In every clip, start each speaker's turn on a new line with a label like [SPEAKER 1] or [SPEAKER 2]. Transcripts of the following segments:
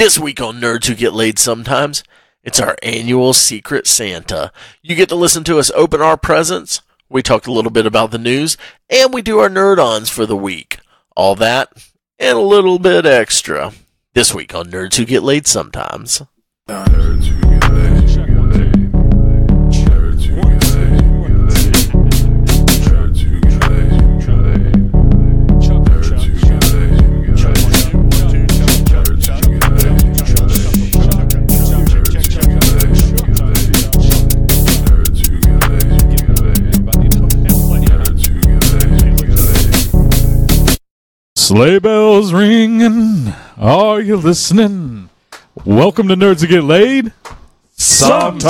[SPEAKER 1] This week on Nerds Who Get Laid Sometimes, it's our annual Secret Santa. You get to listen to us open our presents, we talk a little bit about the news, and we do our NerdOns for the week. All that, and a little bit extra. This week on Nerds Who Get Laid Sometimes.
[SPEAKER 2] Nerds Who Get Laid.
[SPEAKER 3] Sleigh bells ringing, are you listening? Welcome to Nerds Who Get Laid.
[SPEAKER 1] Sometimes.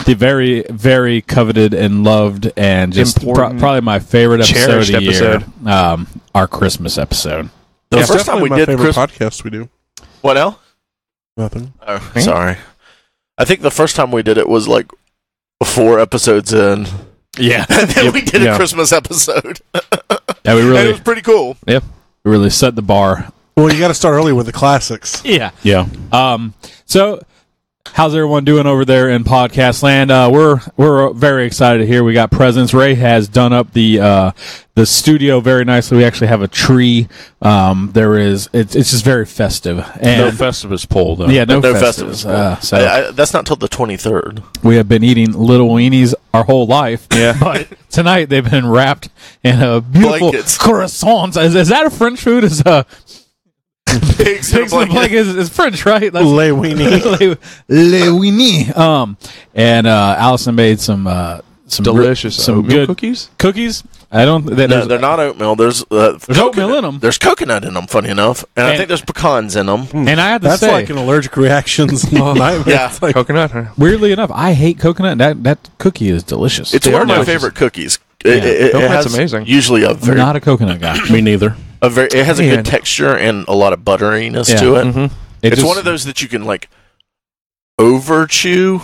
[SPEAKER 3] The very, very coveted and loved and just probably my favorite episode of the year. Our Christmas episode.
[SPEAKER 1] The first time we did
[SPEAKER 4] podcast we do.
[SPEAKER 1] What else?
[SPEAKER 4] Nothing.
[SPEAKER 1] Oh, sorry. I think the first time we did it was like 4 episodes in.
[SPEAKER 3] Yeah.
[SPEAKER 1] And then we did a Christmas episode.
[SPEAKER 3] Yeah, and
[SPEAKER 1] it was pretty cool.
[SPEAKER 3] Yep. We really set the bar.
[SPEAKER 4] Well, you got to start early with the classics.
[SPEAKER 3] Yeah. So, how's everyone doing over there in podcast land? We're very excited here. We got presents. Ray has done up the studio very nicely. We actually have a tree. It's just very festive. And
[SPEAKER 5] no Festivus poll, though.
[SPEAKER 3] Yeah, no Festivus.
[SPEAKER 1] That's not till the 23rd.
[SPEAKER 3] We have been eating little weenies our whole life.
[SPEAKER 5] Yeah.
[SPEAKER 3] But tonight they've been wrapped in a beautiful croissants. Is that a French food? Is
[SPEAKER 1] Pigs in a blanket
[SPEAKER 3] is French, right?
[SPEAKER 4] Le weenie.
[SPEAKER 3] Le weenie. And Allison made some
[SPEAKER 5] delicious
[SPEAKER 3] good
[SPEAKER 5] cookies.
[SPEAKER 3] I don't.
[SPEAKER 1] They're not oatmeal. There's
[SPEAKER 3] oatmeal in them.
[SPEAKER 1] There's coconut in them. Funny enough, and I think there's pecans in them.
[SPEAKER 3] And I have to
[SPEAKER 4] that's
[SPEAKER 3] say,
[SPEAKER 4] like an allergic reactions.
[SPEAKER 1] Yeah,
[SPEAKER 4] like,
[SPEAKER 5] coconut. Huh?
[SPEAKER 3] Weirdly enough, I hate coconut. That cookie is delicious.
[SPEAKER 1] It's one of my favorite cookies.
[SPEAKER 5] Coconut's amazing.
[SPEAKER 1] Usually
[SPEAKER 3] I'm not a coconut guy.
[SPEAKER 5] Me neither.
[SPEAKER 1] It has a good texture and a lot of butteriness to it.
[SPEAKER 5] Mm-hmm.
[SPEAKER 1] It's one of those that you can like over chew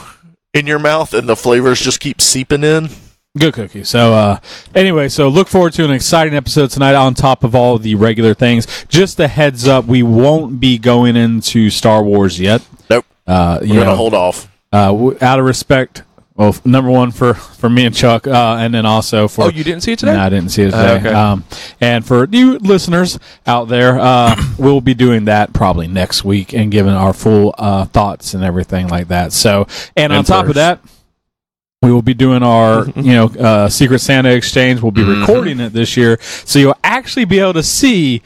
[SPEAKER 1] in your mouth, and the flavors just keep seeping in.
[SPEAKER 3] Good cookie. So, anyway, look forward to an exciting episode tonight on top of all the regular things. Just a heads up, we won't be going into Star Wars yet.
[SPEAKER 1] Nope. We're going to hold off.
[SPEAKER 3] Out of respect, well, number one for me and Chuck, and then also for...
[SPEAKER 5] Oh, you didn't see it today?
[SPEAKER 3] No, I didn't see it today.
[SPEAKER 5] Okay.
[SPEAKER 3] And for you listeners out there, we'll be doing that probably next week and giving our full thoughts and everything like that. So, and on top of that, we will be doing our, Secret Santa exchange. We'll be recording it this year, so you'll actually be able to see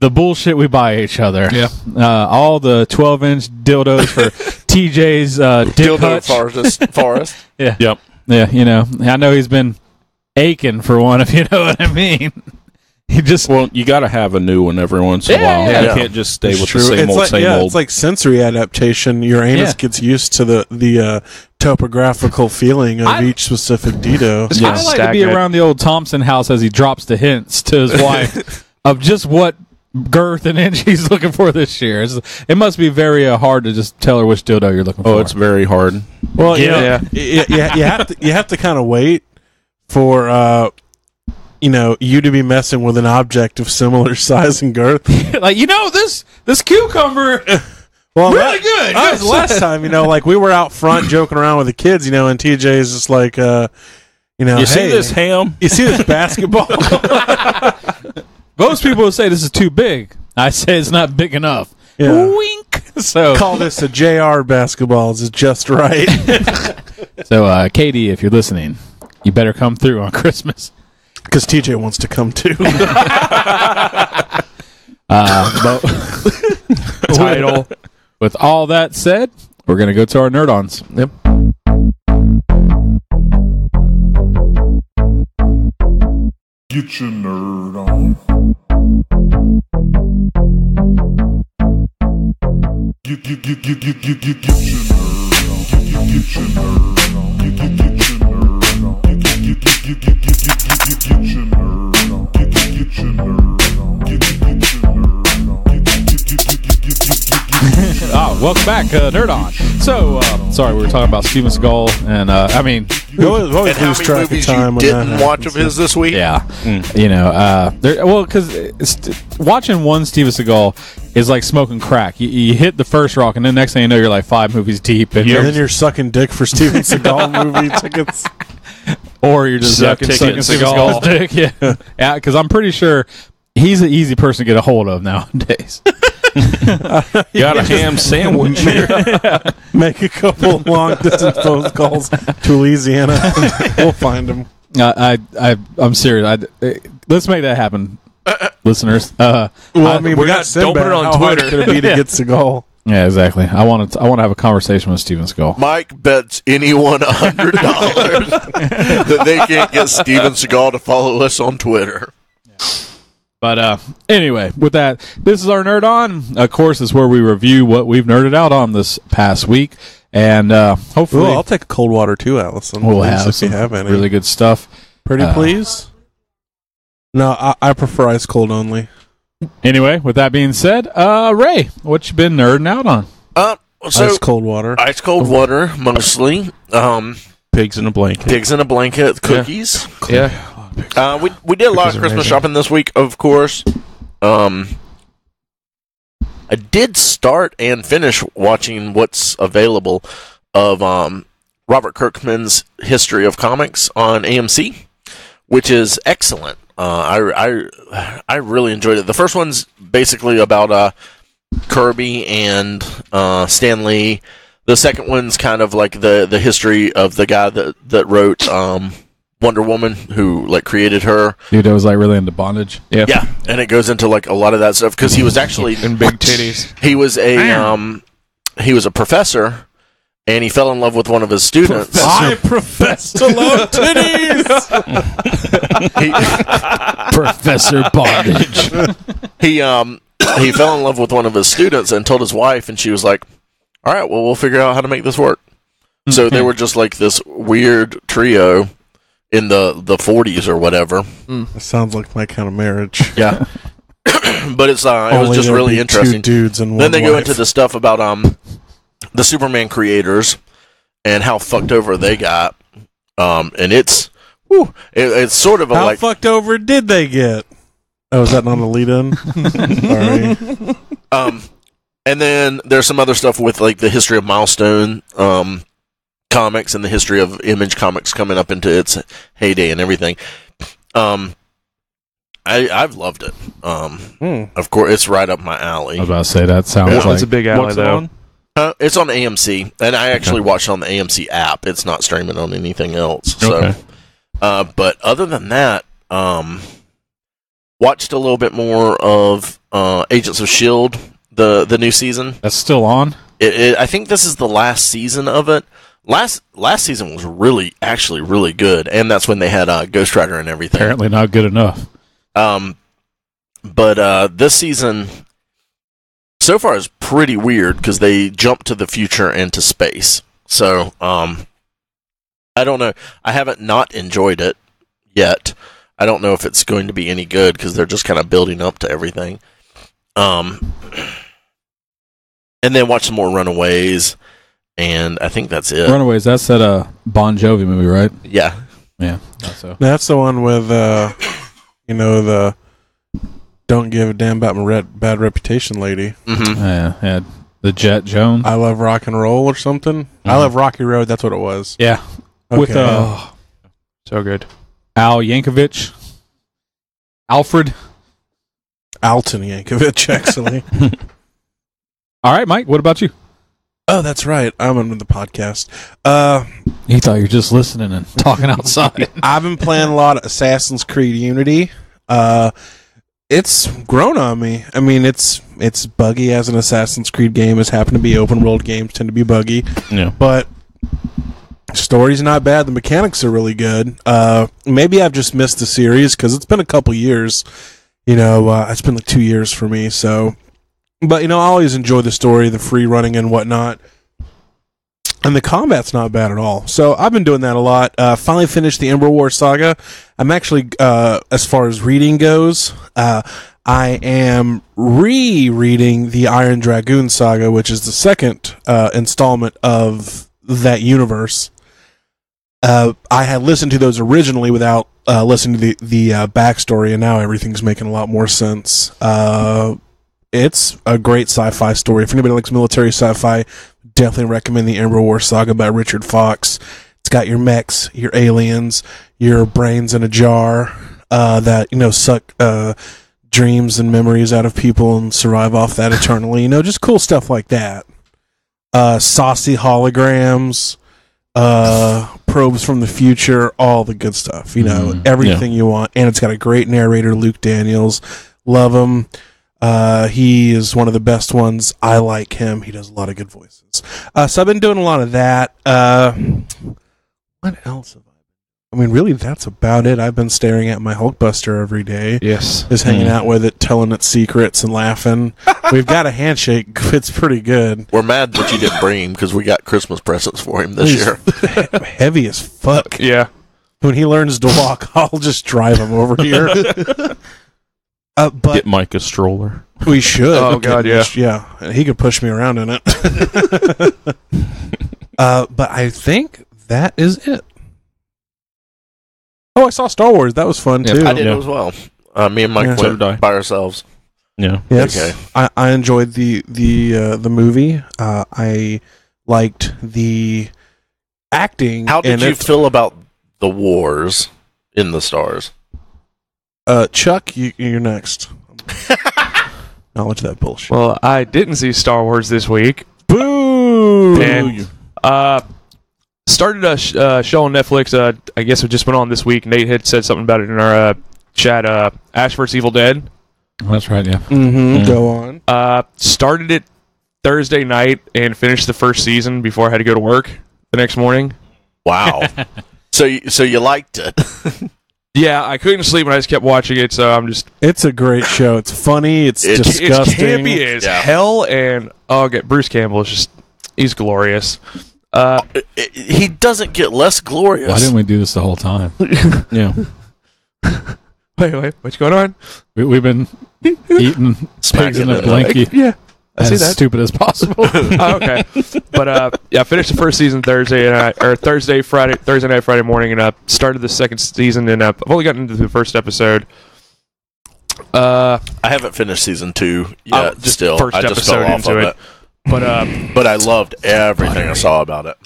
[SPEAKER 3] the bullshit we buy each other.
[SPEAKER 5] Yeah.
[SPEAKER 3] All the 12-inch dildos for TJ's dick hutch.
[SPEAKER 1] Forest.
[SPEAKER 3] Yeah.
[SPEAKER 5] Yep.
[SPEAKER 3] Yeah, I know he's been aching for one, if you know what I mean.
[SPEAKER 5] You got to have a new one every once in a while.
[SPEAKER 3] Yeah.
[SPEAKER 5] You can't just stay with the same old.
[SPEAKER 4] It's like sensory adaptation. Your anus gets used to the topographical feeling of each specific dildo.
[SPEAKER 3] I like to be around the old Thompson house as he drops the hints to his wife of just what girth and inch he's looking for this year. It must be very hard to just tell her which dildo you're looking for.
[SPEAKER 5] Oh, it's very hard.
[SPEAKER 4] Well, you have to kind of wait for you to be messing with an object of similar size and girth.
[SPEAKER 3] this cucumber.
[SPEAKER 4] Well,
[SPEAKER 3] really good.
[SPEAKER 4] That was last time, we were out front joking around with the kids, and TJ's just like,
[SPEAKER 5] you see this ham?
[SPEAKER 4] You see this basketball?
[SPEAKER 3] Most people would say this is too big. I say it's not big enough.
[SPEAKER 4] Yeah.
[SPEAKER 3] Wink. So
[SPEAKER 4] call this a JR basketball. It's just right.
[SPEAKER 3] So, Katie, if you're listening, you better come through on Christmas.
[SPEAKER 4] Because TJ wants to come too.
[SPEAKER 3] Title. With all that said, we're going to go to our NerdOns.
[SPEAKER 5] Yep.
[SPEAKER 2] Get your nerd on. Get your nerd on. Get your nerd on. Get your nerd on. Get your nerd on. Get your nerd on.
[SPEAKER 3] Welcome back, NerdOn. So, sorry, we were talking about Steven Seagal, and
[SPEAKER 4] you always lose track of time when
[SPEAKER 1] didn't watch of his this week.
[SPEAKER 3] Yeah, because watching one Steven Seagal is like smoking crack. You hit the first rock, and then next thing you know, you're like 5 movies deep, and
[SPEAKER 4] then you're sucking dick for Steven Seagal movie tickets.
[SPEAKER 3] Or you're just sucking Seagal's dick. Yeah, because I'm pretty sure he's an easy person to get a hold of nowadays.
[SPEAKER 5] Got a ham sandwich here.
[SPEAKER 4] Make a couple long distance phone calls to Louisiana. We'll find him.
[SPEAKER 3] I'm serious. Let's make that happen, listeners.
[SPEAKER 4] Well, I mean, we got
[SPEAKER 5] don't put it on
[SPEAKER 4] How hard
[SPEAKER 5] Twitter.
[SPEAKER 4] could it be to get Seagal?
[SPEAKER 3] Yeah, exactly. I want to have a conversation with Steven Seagal.
[SPEAKER 1] Mike bets anyone $100 that they can't get Steven Seagal to follow us on Twitter.
[SPEAKER 3] But anyway, with that, this is our Nerd On. Of course, it's where we review what we've nerded out on this past week, and hopefully,
[SPEAKER 4] I'll take a cold water too, Allison.
[SPEAKER 3] we'll
[SPEAKER 4] Please,
[SPEAKER 3] have
[SPEAKER 4] if
[SPEAKER 3] some
[SPEAKER 4] you have any.
[SPEAKER 3] really good stuff.
[SPEAKER 4] Pretty please. No, I prefer ice cold only.
[SPEAKER 3] Anyway, with that being said, Ray, what you been nerding out on?
[SPEAKER 1] So
[SPEAKER 4] Ice cold water.
[SPEAKER 1] ice cold water mostly.
[SPEAKER 5] Pigs in a blanket.
[SPEAKER 1] Pigs in a blanket, cookies.
[SPEAKER 5] Yeah.
[SPEAKER 1] We did a lot
[SPEAKER 4] Cookies
[SPEAKER 1] of
[SPEAKER 4] are
[SPEAKER 1] Christmas
[SPEAKER 4] amazing.
[SPEAKER 1] shopping this week, of course. I did start and finish watching what's available of Robert Kirkman's History of Comics on AMC, which is excellent. I really enjoyed it. The first one's basically about Kirby and Stan Lee. The second one's kind of like the history of the guy that wrote Wonder Woman, who like created her.
[SPEAKER 3] Dude, I was like really into bondage.
[SPEAKER 1] Yeah, and it goes into like a lot of that stuff because he was actually
[SPEAKER 5] And big titties.
[SPEAKER 1] he was a professor, and he fell in love with one of his students.
[SPEAKER 4] I profess to love titties.
[SPEAKER 3] Professor Bondage.
[SPEAKER 1] He fell in love with one of his students and told his wife, and she was like, "All right, well, we'll figure out how to make this work." So they were just like this weird trio in the 40s or whatever.
[SPEAKER 4] That sounds like my kind of marriage.
[SPEAKER 1] Yeah, but it was
[SPEAKER 4] Only
[SPEAKER 1] just
[SPEAKER 4] there'd
[SPEAKER 1] really
[SPEAKER 4] be
[SPEAKER 1] interesting.
[SPEAKER 4] 2 dudes and one
[SPEAKER 1] Then they go
[SPEAKER 4] wife.
[SPEAKER 1] into the stuff about the Superman creators and how fucked over they got, and it's sort of a
[SPEAKER 4] How
[SPEAKER 1] like
[SPEAKER 4] fucked over did they get? Oh, is that not a lead-in? Sorry.
[SPEAKER 1] and then there's some other stuff with like the history of Milestone comics and the history of Image Comics coming up into its heyday and everything. I've loved it. Of course, it's right up my alley.
[SPEAKER 3] I was about to say that sounds
[SPEAKER 1] Yeah.
[SPEAKER 3] like
[SPEAKER 5] It's a big alley,
[SPEAKER 3] What's it
[SPEAKER 5] though.
[SPEAKER 3] on?
[SPEAKER 1] It's on AMC, and I actually watched it on the AMC app. It's not streaming on anything else.
[SPEAKER 5] Okay.
[SPEAKER 1] So, but other than that, watched a little bit more of Agents of S.H.I.E.L.D., the new season.
[SPEAKER 3] That's still on.
[SPEAKER 1] I think this is the last season of it. Last season was really good, and that's when they had Ghost Rider and everything.
[SPEAKER 3] Apparently not good enough.
[SPEAKER 1] But this season so far is pretty weird because they jump to the future and to space. So I don't know. I haven't not enjoyed it yet. I don't know if it's going to be any good because they're just kind of building up to everything. And then watch some more Runaways, and I think that's it.
[SPEAKER 3] Runaways, that's that Bon Jovi movie, right?
[SPEAKER 1] Yeah.
[SPEAKER 3] Yeah, that's so.
[SPEAKER 4] That's the one with, the don't give a damn about my bad reputation lady.
[SPEAKER 1] Mm-hmm.
[SPEAKER 3] Yeah, the Jet Jones.
[SPEAKER 4] I love rock and roll or something. I love Rocky Road. That's what it was.
[SPEAKER 3] Yeah,
[SPEAKER 4] Okay.
[SPEAKER 3] with
[SPEAKER 5] So good.
[SPEAKER 3] Al Yankovic, Alfred.
[SPEAKER 4] Alton Yankovic, actually.
[SPEAKER 3] All right, Mike. What about you?
[SPEAKER 4] Oh, that's right. I'm on the podcast.
[SPEAKER 3] You thought you were just listening and talking outside.
[SPEAKER 4] I've been playing a lot of Assassin's Creed Unity. It's grown on me. I mean, it's buggy as an Assassin's Creed game. It's happened to be open world games tend to be buggy,
[SPEAKER 5] Yeah.
[SPEAKER 4] but story's not bad. The mechanics are really good. Maybe I've just missed the series because it's been a couple years. It's been like 2 years for me. So, but I always enjoy the story, the free running and whatnot. And the combat's not bad at all. So I've been doing that a lot. Finally finished the Ember War Saga. I'm actually, as far as reading goes, I am rereading the Iron Dragoon Saga, which is the second installment of that universe. I had listened to those originally without listening to the backstory, and now everything's making a lot more sense. it's a great sci-fi story. If anybody likes military sci-fi, definitely recommend the Ember War Saga by Richard Fox. It's got your mechs, your aliens, your brains in a jar that suck dreams and memories out of people and survive off that eternally. Just cool stuff like that. Saucy holograms, probes from the future, all the good stuff. Everything you want, and it's got a great narrator, Luke Daniels. Love him. He is one of the best ones. I like him. He does a lot of good voices. So I've been doing a lot of that. What else have I been? Really, that's about it. I've been staring at my Hulkbuster every day.
[SPEAKER 3] Yes.
[SPEAKER 4] Just hanging out with it, telling it secrets and laughing. We've got a handshake. It's pretty good.
[SPEAKER 1] We're mad that you didn't bring him because we got Christmas presents for him this year.
[SPEAKER 4] Heavy as fuck.
[SPEAKER 3] Yeah.
[SPEAKER 4] When he learns to walk, I'll just drive him over here. But
[SPEAKER 5] Get Mike a stroller.
[SPEAKER 4] we should.
[SPEAKER 3] Oh, God, yeah.
[SPEAKER 4] Yeah. He could push me around in it. But I think that is it. Oh, I saw Star Wars. That was fun, too.
[SPEAKER 1] I did as well. Me and Mike went by ourselves.
[SPEAKER 5] Yeah.
[SPEAKER 4] Yes.
[SPEAKER 1] Okay.
[SPEAKER 4] I enjoyed the movie. I liked the acting.
[SPEAKER 1] How did you feel about the wars in the stars?
[SPEAKER 4] Chuck, you're next. Acknowledge that bullshit.
[SPEAKER 6] Well, I didn't see Star Wars this week.
[SPEAKER 4] Boo!
[SPEAKER 6] And, started a show on Netflix. I guess it just went on this week. Nate had said something about it in our chat. Ash vs. Evil Dead.
[SPEAKER 3] That's right, yeah.
[SPEAKER 4] Mm-hmm. Go on.
[SPEAKER 6] Started it Thursday night and finished the first season before I had to go to work the next morning.
[SPEAKER 1] Wow. So you liked it?
[SPEAKER 6] Yeah, I couldn't sleep and I just kept watching it, so I'm just...
[SPEAKER 4] It's a great show. It's funny. It's disgusting.
[SPEAKER 6] It's campy as hell, and Bruce Campbell is just... He's glorious.
[SPEAKER 1] He doesn't get less glorious.
[SPEAKER 3] Why didn't we do this the whole time?
[SPEAKER 5] Yeah.
[SPEAKER 6] Wait, what's going on?
[SPEAKER 3] We've been eating pigs in a blankie.
[SPEAKER 6] Yeah, I see
[SPEAKER 3] as
[SPEAKER 6] that.
[SPEAKER 3] stupid as possible.
[SPEAKER 6] Okay. But I finished the first season Thursday night, Friday morning, and started the second season, and I've only gotten into the first episode.
[SPEAKER 1] I haven't finished season 2 yet.
[SPEAKER 6] Just first
[SPEAKER 1] I just
[SPEAKER 6] episode
[SPEAKER 1] fell off
[SPEAKER 6] into
[SPEAKER 1] of
[SPEAKER 6] it. But
[SPEAKER 1] I loved everything I saw about it.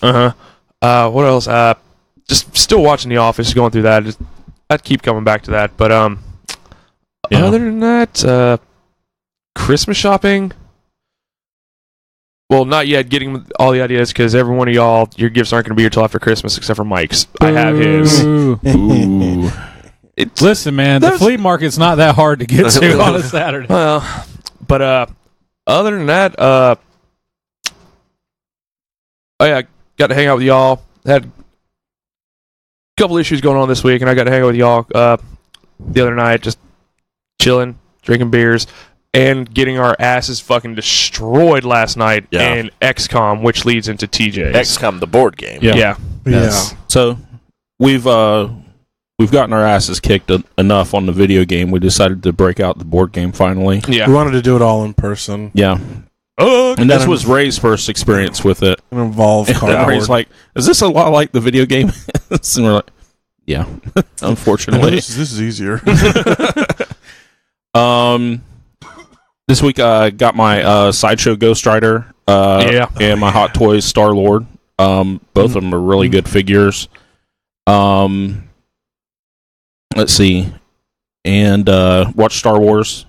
[SPEAKER 6] What else? Just still watching The Office, going through that. I'd keep coming back to that. But other than that, Christmas shopping. Well, not yet. Getting all the ideas because every one of y'all, your gifts aren't going to be here till after Christmas, except for Mike's. I have his.
[SPEAKER 3] Ooh. Listen, man, the flea market's not that hard to get to on a Saturday.
[SPEAKER 6] Well, but other than that, got to hang out with y'all. Had a couple issues going on this week, and I got to hang out with y'all the other night, just chilling, drinking beers, and getting our asses fucking destroyed last night in XCOM, which leads into TJ's.
[SPEAKER 1] XCOM, the board game.
[SPEAKER 6] Yeah.
[SPEAKER 3] Yes.
[SPEAKER 5] So we've gotten our asses kicked enough on the video game. We decided to break out the board game finally.
[SPEAKER 6] Yeah.
[SPEAKER 4] We wanted to do it all in person.
[SPEAKER 5] Yeah. And this was Ray's first experience with it.
[SPEAKER 4] It involved cardboard.
[SPEAKER 5] Ray's like, is this a lot like the video game? And we're like, yeah, unfortunately.
[SPEAKER 4] This is easier.
[SPEAKER 5] This week I got my Sideshow Ghost Rider and my Hot Toys Star-Lord. Both of them are really good figures. Let's see. And watch Star Wars.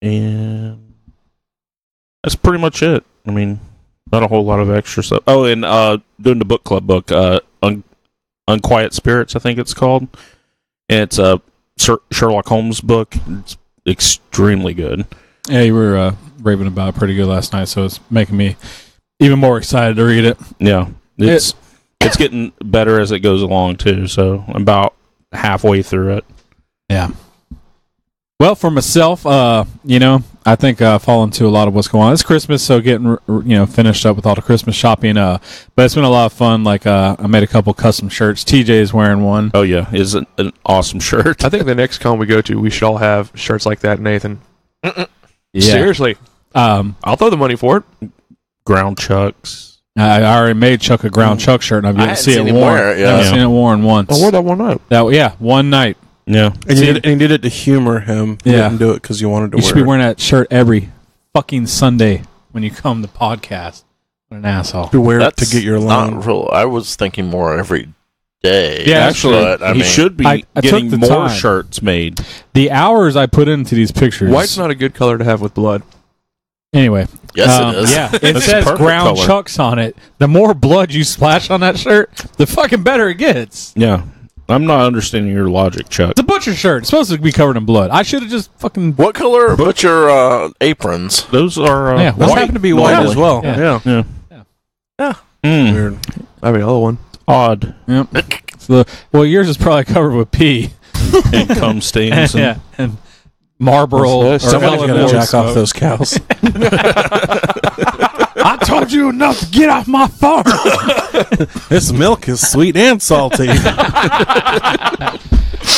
[SPEAKER 5] And that's pretty much it. I mean, not a whole lot of extra stuff. Oh, and doing the book club book, Unquiet Spirits, I think it's called. And it's a Sherlock Holmes book. It's extremely good.
[SPEAKER 3] Yeah, you were raving about it pretty good last night, so it's making me even more excited to read it.
[SPEAKER 5] Yeah, it's getting better as it goes along too. So I'm about halfway through it.
[SPEAKER 3] Yeah. Well, for myself, I think I fall into a lot of what's going on. It's Christmas, so getting finished up with all the Christmas shopping. But it's been a lot of fun. Like I made a couple custom shirts. TJ is wearing one.
[SPEAKER 5] Oh yeah, it's an awesome shirt.
[SPEAKER 6] I think the next con we go to, we should all have shirts like that, Nathan.
[SPEAKER 3] Yeah.
[SPEAKER 6] Seriously. I'll throw the money for it.
[SPEAKER 5] Ground Chucks.
[SPEAKER 3] I already made Chuck a ground Chuck shirt, and I've yet to see it worn. I haven't seen it worn once.
[SPEAKER 6] I wore that one night.
[SPEAKER 3] One night.
[SPEAKER 5] Yeah.
[SPEAKER 4] And you did it to humor him. You didn't do it because you wanted to
[SPEAKER 3] You
[SPEAKER 4] wear
[SPEAKER 3] should be
[SPEAKER 4] it.
[SPEAKER 3] wearing that shirt every fucking Sunday when you come to podcast. What an asshole.
[SPEAKER 4] You wear it
[SPEAKER 1] That's
[SPEAKER 4] to get your loan.
[SPEAKER 1] not real. I was thinking more every day.
[SPEAKER 3] Yeah,
[SPEAKER 5] Actually,
[SPEAKER 1] but, I
[SPEAKER 5] he
[SPEAKER 1] mean,
[SPEAKER 5] should be
[SPEAKER 3] I
[SPEAKER 5] getting
[SPEAKER 3] took the
[SPEAKER 5] more
[SPEAKER 3] time.
[SPEAKER 5] shirts made.
[SPEAKER 3] The hours I put into these pictures.
[SPEAKER 6] White's not a good color to have with blood.
[SPEAKER 3] Anyway.
[SPEAKER 1] Yes, it is.
[SPEAKER 3] Yeah, it
[SPEAKER 5] That's
[SPEAKER 3] says
[SPEAKER 5] perfect
[SPEAKER 3] ground
[SPEAKER 5] color.
[SPEAKER 3] chucks on it. The more blood you splash on that shirt, the fucking better it gets.
[SPEAKER 5] Yeah. I'm not understanding your logic, Chuck.
[SPEAKER 3] It's a butcher shirt. It's supposed to be covered in blood. I should have just fucking...
[SPEAKER 1] What color are butcher aprons?
[SPEAKER 5] Those are
[SPEAKER 3] Yeah,
[SPEAKER 4] Those
[SPEAKER 3] white.
[SPEAKER 4] happen to be white
[SPEAKER 5] normally.
[SPEAKER 4] as well.
[SPEAKER 3] Yeah.
[SPEAKER 4] Yeah.
[SPEAKER 5] Weird.
[SPEAKER 6] I have a yellow one.
[SPEAKER 5] Odd.
[SPEAKER 3] Yep. So, well, yours is probably covered with pee.
[SPEAKER 5] And cum stains.
[SPEAKER 3] Yeah, and Marlboro. or
[SPEAKER 4] Somebody's got to
[SPEAKER 3] Eleanor
[SPEAKER 4] jack
[SPEAKER 3] smoke.
[SPEAKER 4] off those cows.
[SPEAKER 3] I told you enough to get off my farm.
[SPEAKER 4] This milk is sweet and salty.
[SPEAKER 3] But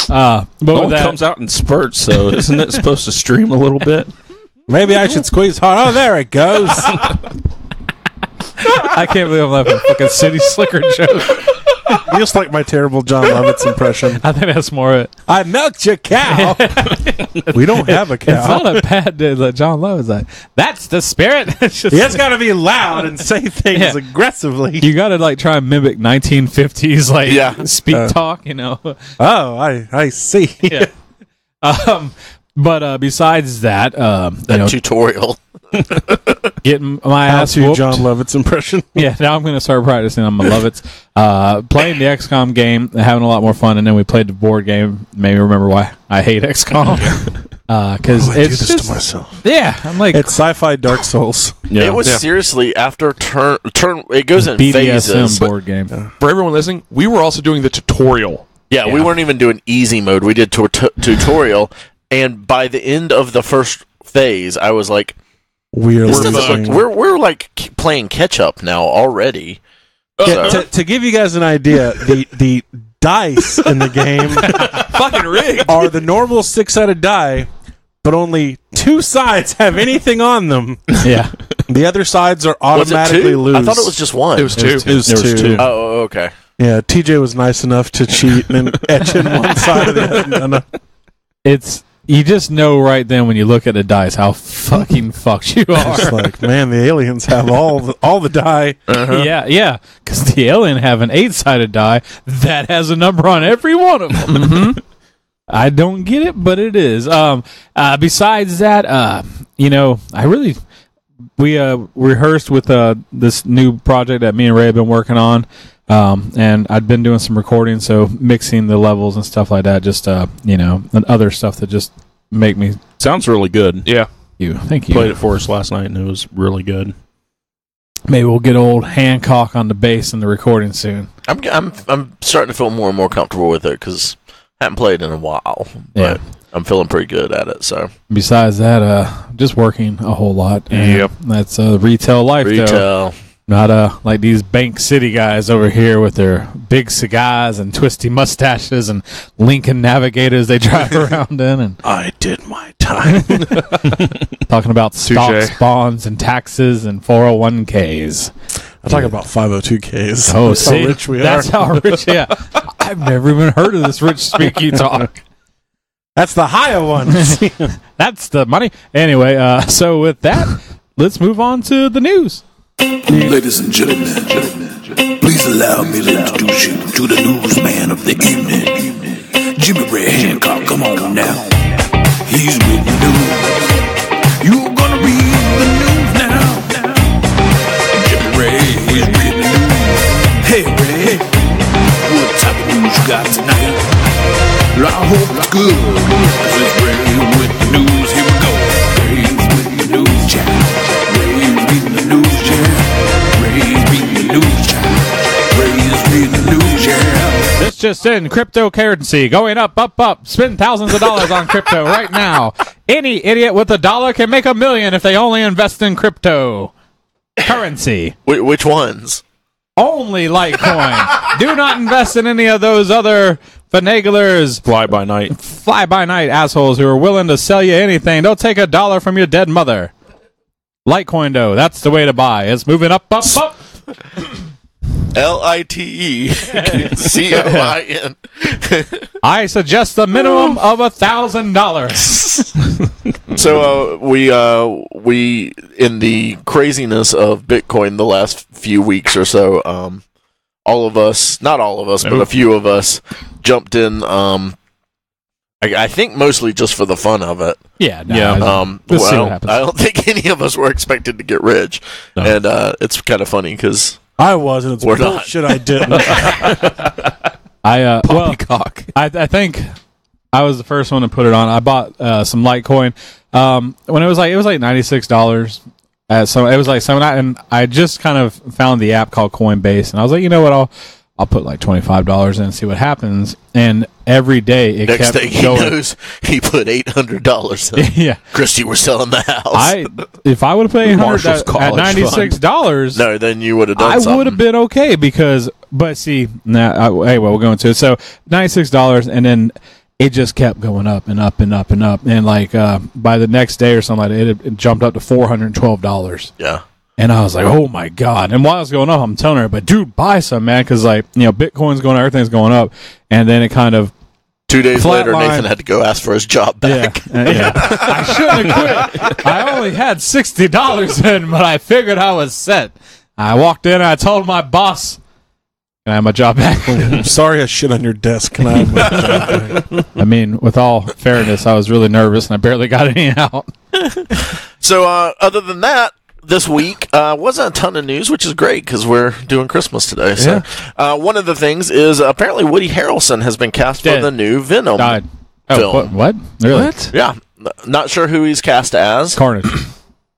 [SPEAKER 5] Well,
[SPEAKER 3] with
[SPEAKER 5] it
[SPEAKER 3] that,
[SPEAKER 5] comes out in spurts, so isn't it supposed to stream a little bit?
[SPEAKER 4] Maybe I should squeeze hard. Oh, there it goes.
[SPEAKER 3] I can't believe I'm laughing at a fucking City Slicker joke.
[SPEAKER 4] You just like my terrible John Lovitz impression.
[SPEAKER 3] I think that's more it.
[SPEAKER 4] I milked your cow. We don't have a
[SPEAKER 3] It's
[SPEAKER 4] cow.
[SPEAKER 3] not a bad day that John Love is like, that's the spirit. It's just,
[SPEAKER 4] It's got to be loud and say things
[SPEAKER 3] Yeah.
[SPEAKER 4] aggressively.
[SPEAKER 3] you got to like try and mimic 1950s like speak talk, you know.
[SPEAKER 4] Oh, I see.
[SPEAKER 3] Yeah. But besides that, you know,
[SPEAKER 1] Tutorial.
[SPEAKER 3] getting my
[SPEAKER 4] How
[SPEAKER 3] ass
[SPEAKER 4] to
[SPEAKER 3] whooped.
[SPEAKER 4] John Lovitz impression.
[SPEAKER 3] Yeah, now I'm going to start practicing on my Lovitz. Playing the XCOM game, having a lot more fun, and then we played the board game. Maybe remember why I hate XCOM. Because
[SPEAKER 4] I do
[SPEAKER 3] it's
[SPEAKER 4] this
[SPEAKER 3] just,
[SPEAKER 4] to myself.
[SPEAKER 3] yeah, I'm like,
[SPEAKER 4] It's sci-fi Dark Souls.
[SPEAKER 5] Yeah.
[SPEAKER 1] It was seriously after turn. It goes in
[SPEAKER 3] BDSM
[SPEAKER 1] phases.
[SPEAKER 3] board game.
[SPEAKER 6] For everyone listening, we were also doing the tutorial.
[SPEAKER 1] Yeah, we weren't even doing easy mode. We did tutorial, and by the end of the first phase, I was like,
[SPEAKER 4] We're
[SPEAKER 1] this doesn't
[SPEAKER 4] losing.
[SPEAKER 1] look, we're like playing catch up now already.
[SPEAKER 4] Yeah,
[SPEAKER 1] So-
[SPEAKER 4] to give you guys an idea, the dice in the game
[SPEAKER 6] Fucking rigged.
[SPEAKER 4] are the normal 6-sided die, but only 2 sides have anything on them.
[SPEAKER 3] Yeah.
[SPEAKER 4] The other sides are
[SPEAKER 1] was it
[SPEAKER 4] automatically
[SPEAKER 1] two?
[SPEAKER 4] loose.
[SPEAKER 1] I thought it was just one.
[SPEAKER 6] It was two.
[SPEAKER 4] It was
[SPEAKER 5] There was
[SPEAKER 4] two.
[SPEAKER 5] two.
[SPEAKER 1] Oh, okay.
[SPEAKER 4] Yeah, TJ was nice enough to cheat and etch in one side of the other.
[SPEAKER 3] It's, you just know right then when you look at the dice how fucking fucked you
[SPEAKER 4] It's
[SPEAKER 3] are.
[SPEAKER 4] like, man, the aliens have all the die.
[SPEAKER 3] Yeah, because the alien have an 8-sided die that has a number on every one of them. I don't get it, but it is. Besides that, you know, we rehearsed with this new project that me and Ray have been working on, and I'd been doing some recording, so mixing the levels and stuff like that, just you know, and other stuff that just make me.
[SPEAKER 5] Sounds really good.
[SPEAKER 6] Yeah.
[SPEAKER 3] Thank you.
[SPEAKER 5] Played it for us last night, and it was really good.
[SPEAKER 3] Maybe we'll get old Hancock on the bass in the recording soon.
[SPEAKER 1] I'm starting to feel more and more comfortable with it because I haven't played in a while. But
[SPEAKER 3] Yeah.
[SPEAKER 1] I'm feeling pretty good at it. So
[SPEAKER 3] Besides that, just working a whole lot. And
[SPEAKER 6] Yep.
[SPEAKER 3] That's retail life, though.
[SPEAKER 1] retail.
[SPEAKER 3] Not like these Bank City guys over here with their big cigars and twisty mustaches and Lincoln Navigators they drive around in, and
[SPEAKER 4] I did my time.
[SPEAKER 3] talking about stocks,
[SPEAKER 6] Touche.
[SPEAKER 3] bonds, and taxes and 401ks.
[SPEAKER 4] I'm talking about 502ks.
[SPEAKER 3] Oh,
[SPEAKER 4] That's
[SPEAKER 3] see,
[SPEAKER 4] how rich we
[SPEAKER 3] that's
[SPEAKER 4] are.
[SPEAKER 3] how rich. Yeah, I've never even heard of this rich speaky talk.
[SPEAKER 4] That's the higher one.
[SPEAKER 3] That's the money. Anyway, so with that, let's move on to the news.
[SPEAKER 7] Ladies and gentlemen, please allow me to introduce you to the newsman of the evening, Jimmy Ray Hancock. Come on now, he's with the news. You're gonna read the news now. Jimmy Ray, he's with the news. Hey Ray, what type of news you got tonight? Well, I hope it's good, 'cause it's Ray with the news. Here we go. Ray's with the news channel. Ray's reading the news channel. Ray's reading the news channel. Ray's reading the news channel.
[SPEAKER 3] This just in, cryptocurrency going up, up, up. Spend thousands of dollars on crypto right now. Any idiot with $1 can make $1 million if they only invest in crypto currency.
[SPEAKER 1] Which ones?
[SPEAKER 3] Only Litecoin. Do not invest in any of those other finaglers,
[SPEAKER 5] Fly by night.
[SPEAKER 3] fly-by-night assholes who are willing to sell you anything. Don't take $1 from your dead mother. Litecoin, though, that's the way to buy. It's moving up, up, up.
[SPEAKER 1] LITE COIN.
[SPEAKER 3] I suggest a minimum of $1,000.
[SPEAKER 1] So we in the craziness of Bitcoin the last few weeks or so, all of us, not all of us, but a few of us jumped in. I think mostly just for the fun of it.
[SPEAKER 3] Yeah.
[SPEAKER 1] Well, I don't think any of us were expected to get rich, and it's kind of funny because
[SPEAKER 4] I wasn't. It's
[SPEAKER 1] We're
[SPEAKER 4] bullshit. I didn't.
[SPEAKER 3] Poppycock. I think I was the first one to put it on. I bought some Litecoin when it was like $96. So it was like and I just kind of found the app called Coinbase, and I was like, you know what, I'll put like $25 in and see what happens. And every day it
[SPEAKER 1] next
[SPEAKER 3] kept
[SPEAKER 1] thing he
[SPEAKER 3] going.
[SPEAKER 1] knows, he put $800 in.
[SPEAKER 3] Yeah,
[SPEAKER 1] Christy, we're selling the house.
[SPEAKER 3] if I would have put
[SPEAKER 5] Marshall's
[SPEAKER 3] $800 at
[SPEAKER 5] college
[SPEAKER 3] $96,
[SPEAKER 1] no, then you would have done
[SPEAKER 3] I
[SPEAKER 1] something.
[SPEAKER 3] would have been okay but see, we'll go into it. So $96, and then it just kept going up and up and up and up, and like by the next day or something like that, it jumped up to $412.
[SPEAKER 1] Yeah.
[SPEAKER 3] And I was like, oh my God. And while it was going up, I'm telling her, but dude, buy some, man, because like, Bitcoin's going up, everything's going up, and then it kind of
[SPEAKER 1] 2 days later,
[SPEAKER 3] Flatline.
[SPEAKER 1] Nathan had to go ask for his job back.
[SPEAKER 3] Yeah. I shouldn't have quit. I only had $60 in, but I figured I was set. I walked in and I told my boss, can I have my job back?
[SPEAKER 4] I'm sorry I shit on your desk. Can I have my job back?
[SPEAKER 3] I mean, with all fairness, I was really nervous and I barely got any out.
[SPEAKER 1] So, other than that, this week wasn't a ton of news, which is great because we're doing Christmas today. So, one of the things is apparently Woddy Harrelson has been cast for the new Venom
[SPEAKER 3] Died.
[SPEAKER 1] film.
[SPEAKER 3] What? Really?
[SPEAKER 6] What?
[SPEAKER 1] Yeah, not sure who he's cast as.
[SPEAKER 3] Carnage.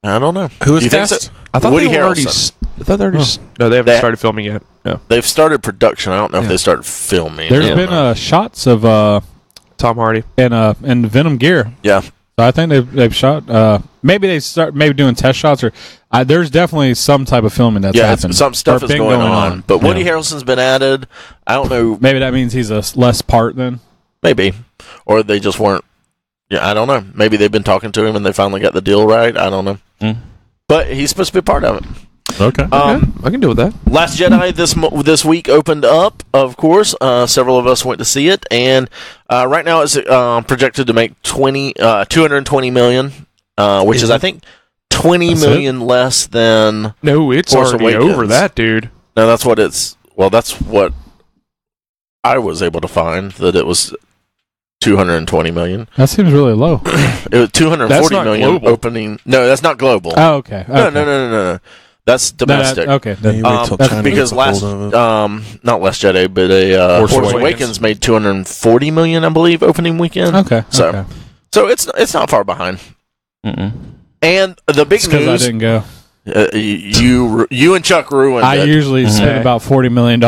[SPEAKER 1] I don't know.
[SPEAKER 4] Who is
[SPEAKER 1] You think
[SPEAKER 4] cast?
[SPEAKER 1] so?
[SPEAKER 6] I thought
[SPEAKER 1] Woody
[SPEAKER 6] they were already.
[SPEAKER 1] Harrelson.
[SPEAKER 6] I thought they already. No, they haven't
[SPEAKER 1] They-
[SPEAKER 6] started filming yet. No.
[SPEAKER 1] They've started production. I don't know if they started filming.
[SPEAKER 3] There's
[SPEAKER 1] I don't
[SPEAKER 3] been
[SPEAKER 1] know.
[SPEAKER 3] shots of
[SPEAKER 6] Tom Hardy.
[SPEAKER 3] in Venom gear.
[SPEAKER 1] Yeah.
[SPEAKER 3] So I think they've shot. Maybe they start doing test shots, or there's definitely some type of filming that's happened.
[SPEAKER 1] some stuff
[SPEAKER 3] or
[SPEAKER 1] is
[SPEAKER 3] been
[SPEAKER 1] going on. But Woddy
[SPEAKER 3] Yeah.
[SPEAKER 1] Harrelson's been added. I don't know.
[SPEAKER 3] Maybe that means he's a less part then.
[SPEAKER 1] Maybe. Or they just weren't. Yeah, I don't know. Maybe they've been talking to him and they finally got the deal right. I don't know. But he's supposed to be a part of it.
[SPEAKER 5] Okay.
[SPEAKER 6] I can deal with that.
[SPEAKER 1] Last Jedi this week opened up, of course. Several of us went to see it. And right now it's projected to make $220 million, which is, I think, $20 million less than...
[SPEAKER 6] No, it's
[SPEAKER 1] Force
[SPEAKER 6] already
[SPEAKER 1] Awakens.
[SPEAKER 6] over that, dude.
[SPEAKER 1] No, that's what it's... Well, that's what I was able to find, that it was $220 million.
[SPEAKER 3] That seems really low.
[SPEAKER 1] It was
[SPEAKER 6] That's
[SPEAKER 1] $240
[SPEAKER 6] not
[SPEAKER 1] million
[SPEAKER 6] global.
[SPEAKER 1] opening... No, that's not global.
[SPEAKER 3] Oh, okay.
[SPEAKER 1] No. That's domestic.
[SPEAKER 3] Okay.
[SPEAKER 4] You wait till
[SPEAKER 3] that's
[SPEAKER 4] China
[SPEAKER 1] Because
[SPEAKER 4] gets a hold of it.
[SPEAKER 1] not Last Jedi, but Force Awakens made $240 million, I believe, opening weekend.
[SPEAKER 3] Okay.
[SPEAKER 1] So,
[SPEAKER 3] okay.
[SPEAKER 1] so it's not far behind.
[SPEAKER 5] Mm-mm.
[SPEAKER 1] And the big
[SPEAKER 3] Because I
[SPEAKER 1] news,
[SPEAKER 3] didn't go.
[SPEAKER 1] you and Chuck ruined
[SPEAKER 3] I
[SPEAKER 1] it.
[SPEAKER 3] usually spend about $40 million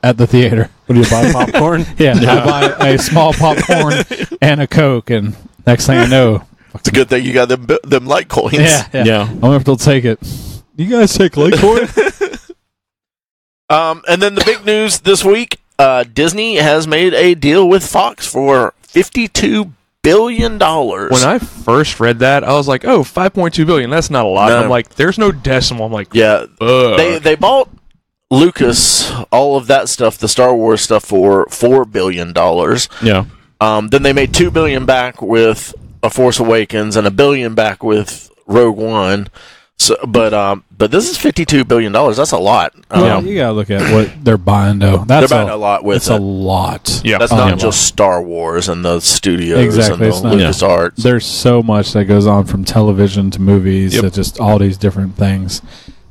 [SPEAKER 3] at the theater.
[SPEAKER 4] What do you buy? Popcorn?
[SPEAKER 3] Yeah, I buy a small popcorn and a Coke, and next thing I know,
[SPEAKER 1] It's a good thing you got them Litecoins.
[SPEAKER 3] yeah. I wonder if they'll take it. You guys take Litecoin?
[SPEAKER 1] And then the big news this week: Disney has made a deal with Fox for $52 billion.
[SPEAKER 6] When I first read that, I was like, "Oh, 5.2 billion. That's not a lot."
[SPEAKER 1] No.
[SPEAKER 6] And I'm like, "There's no decimal." I'm like,
[SPEAKER 1] Yeah,
[SPEAKER 6] Ugh.
[SPEAKER 1] they bought Lucas, all of that stuff, the Star Wars stuff, for $4 billion.
[SPEAKER 5] Yeah.
[SPEAKER 1] Then they made $2 billion back with A Force Awakens and $1 billion back with Rogue One. So, but this is $52 billion. That's a lot.
[SPEAKER 3] Well, you gotta look at what they're buying, though.
[SPEAKER 1] They're
[SPEAKER 3] That's
[SPEAKER 1] buying a lot with
[SPEAKER 3] It's
[SPEAKER 1] it.
[SPEAKER 3] a lot.
[SPEAKER 6] Yeah.
[SPEAKER 1] That's not just Star Wars and the studios
[SPEAKER 3] Exactly,
[SPEAKER 1] and
[SPEAKER 3] it's
[SPEAKER 1] the
[SPEAKER 3] not-
[SPEAKER 1] LucasArts.
[SPEAKER 3] There's so much that goes on from television to movies
[SPEAKER 6] Yep.
[SPEAKER 3] to just all these different things.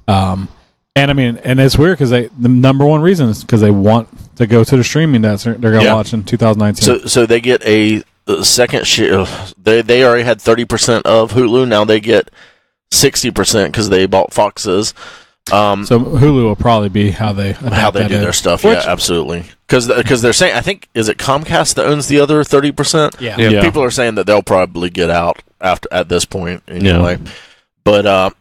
[SPEAKER 3] And I mean, and it's weird because the number one reason is because they want to go to the streaming that they're going to
[SPEAKER 1] Yeah.
[SPEAKER 3] watch in 2019.
[SPEAKER 1] So they get a second share. They already had 30% of Hulu. Now they get 60% because they bought Fox's.
[SPEAKER 3] So Hulu will probably be how they
[SPEAKER 1] How
[SPEAKER 3] adapt
[SPEAKER 1] they
[SPEAKER 3] that
[SPEAKER 1] do
[SPEAKER 3] in.
[SPEAKER 1] their stuff,
[SPEAKER 3] Which-
[SPEAKER 1] yeah, absolutely. Because they're saying, I think, is it Comcast that owns the other 30%?
[SPEAKER 3] Yeah.
[SPEAKER 6] Yeah.
[SPEAKER 1] People are saying that they'll probably get out at this point anyway. But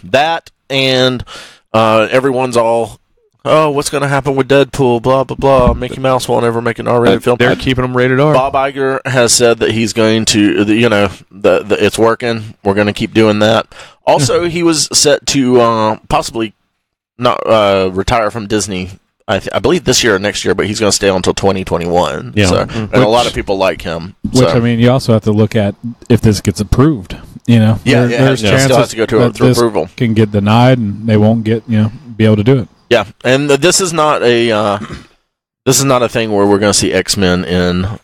[SPEAKER 1] that and everyone's all, oh, what's going to happen with Deadpool? Blah blah blah. Mickey Mouse won't ever make an R-rated film.
[SPEAKER 6] They're keeping them rated R.
[SPEAKER 1] Bob Iger has said that he's going to, it's working. We're going to keep doing that. Also, he was set to possibly not retire from Disney I believe this year or next year, but he's going to stay on until 2021.
[SPEAKER 5] Yeah.
[SPEAKER 1] So, and a lot of people like him.
[SPEAKER 3] Which, I mean, you also have to look at if this gets approved. There's chances
[SPEAKER 1] still has to go
[SPEAKER 3] that
[SPEAKER 1] through
[SPEAKER 3] this
[SPEAKER 1] approval.
[SPEAKER 3] Can get denied, and they won't be able to do it.
[SPEAKER 1] Yeah, and this is not a thing where we're going to see X-Men in.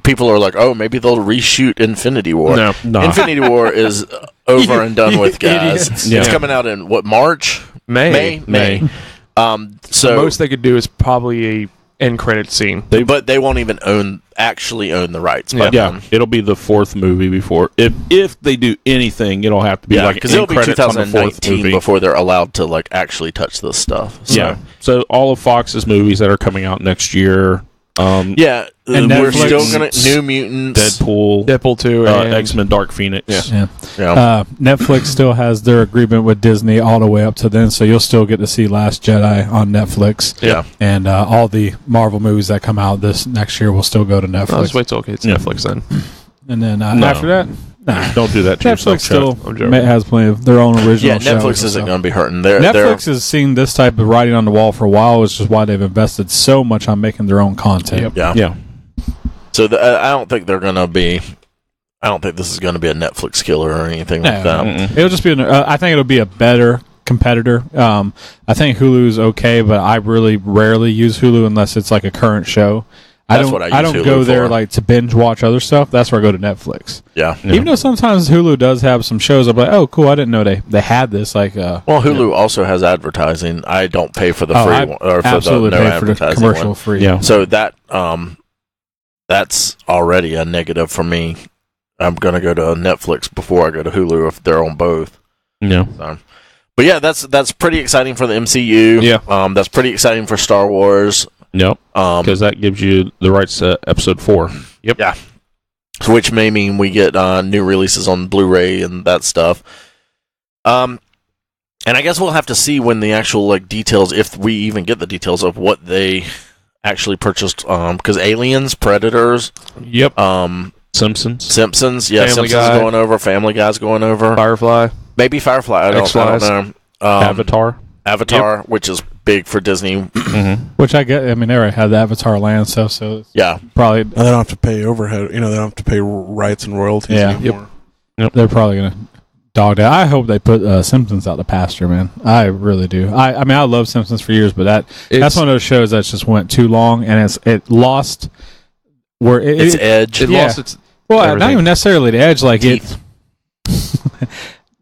[SPEAKER 1] People are like, oh, maybe they'll reshoot Infinity War.
[SPEAKER 5] No.
[SPEAKER 1] Infinity War is over and done with, guys.
[SPEAKER 3] Idiots.
[SPEAKER 1] It's coming out in March?
[SPEAKER 6] May.
[SPEAKER 1] So
[SPEAKER 6] The most they could do is probably a end credit scene.
[SPEAKER 1] But they won't even actually own the rights. By then.
[SPEAKER 5] It'll be the fourth movie before. If they do anything, it'll have to be like
[SPEAKER 1] because it'll be
[SPEAKER 5] credits on the fourth
[SPEAKER 1] 2019
[SPEAKER 5] movie.
[SPEAKER 1] before they're allowed to actually touch this stuff. So.
[SPEAKER 5] Yeah. So all of Fox's movies that are coming out next year.
[SPEAKER 3] And
[SPEAKER 1] we're
[SPEAKER 3] Netflix,
[SPEAKER 1] still gonna New Mutants,
[SPEAKER 5] Deadpool
[SPEAKER 6] 2, and
[SPEAKER 5] X-Men Dark Phoenix.
[SPEAKER 1] Yeah.
[SPEAKER 3] Netflix still has their agreement with Disney all the way up to then, so you'll still get to see Last Jedi on Netflix.
[SPEAKER 1] Yeah.
[SPEAKER 3] And all the Marvel movies that come out this next year will still go to Netflix.
[SPEAKER 6] I'll just wait till it's Netflix then.
[SPEAKER 3] And then
[SPEAKER 5] No.
[SPEAKER 3] after that,
[SPEAKER 5] Don't do that to yourself,
[SPEAKER 3] Netflix still
[SPEAKER 6] I'm joking.
[SPEAKER 3] has plenty of their own original
[SPEAKER 1] Yeah,
[SPEAKER 3] shows.
[SPEAKER 1] Netflix isn't
[SPEAKER 3] and
[SPEAKER 1] going to be hurting.
[SPEAKER 3] stuff.
[SPEAKER 1] They're
[SPEAKER 3] Netflix has seen this type of writing on the wall for a while, which is why they've invested so much on making their own content.
[SPEAKER 1] Yeah.
[SPEAKER 5] Yeah.
[SPEAKER 1] So I don't think they're going to be. I don't think this is going to be a Netflix killer or anything like that.
[SPEAKER 3] It'll just be. I think it'll be a better competitor. I think Hulu's okay, but I really rarely use Hulu unless it's like a current show.
[SPEAKER 1] That's what I use
[SPEAKER 3] don't
[SPEAKER 1] Hulu
[SPEAKER 3] go there
[SPEAKER 1] for.
[SPEAKER 3] like to binge watch other stuff. That's where I go to Netflix.
[SPEAKER 1] Yeah.
[SPEAKER 3] Even though sometimes Hulu does have some shows, I'm like, oh, cool. I didn't know they had this. Like,
[SPEAKER 1] Well, Hulu also has advertising. I don't pay for the free
[SPEAKER 3] I
[SPEAKER 1] one or for the
[SPEAKER 3] absolutely
[SPEAKER 1] no
[SPEAKER 3] pay for the
[SPEAKER 1] advertising
[SPEAKER 3] commercial
[SPEAKER 1] one.
[SPEAKER 3] free.
[SPEAKER 5] Yeah.
[SPEAKER 1] So that's already a negative for me. I'm going to go to Netflix before I go to Hulu if they're on both.
[SPEAKER 5] Yeah.
[SPEAKER 1] So. But yeah, that's pretty exciting for the MCU.
[SPEAKER 6] Yeah.
[SPEAKER 1] That's pretty exciting for Star Wars.
[SPEAKER 5] Yep. Because that gives you the rights to episode 4.
[SPEAKER 1] Yep. Yeah. Which may mean we get new releases on Blu-ray and that stuff. And I guess we'll have to see when the actual details, if we even get the details of what they actually purchased. Because Aliens, Predators,
[SPEAKER 6] Yep.
[SPEAKER 5] Simpsons.
[SPEAKER 1] Simpsons, yeah,
[SPEAKER 6] Family
[SPEAKER 1] Simpsons
[SPEAKER 6] Guy.
[SPEAKER 1] is going over, Family Guy's going over,
[SPEAKER 6] Firefly.
[SPEAKER 1] maybe Firefly. I don't know. Avatar, which is big for Disney.
[SPEAKER 3] Which I get. I mean, they already had the Avatar land stuff, so it's
[SPEAKER 1] Yeah.
[SPEAKER 3] probably
[SPEAKER 4] And they don't have to pay overhead. They don't have to pay rights and royalties
[SPEAKER 3] Yeah.
[SPEAKER 4] anymore.
[SPEAKER 3] they're probably gonna dog that. I hope they put Simpsons out the pasture, man. I really do. I mean, I love Simpsons for years, but that's one of those shows that just went too long, and it lost where
[SPEAKER 1] Its edge.
[SPEAKER 6] It lost its.
[SPEAKER 3] Well, not
[SPEAKER 6] everything.
[SPEAKER 3] even necessarily the edge. Like
[SPEAKER 1] Teeth.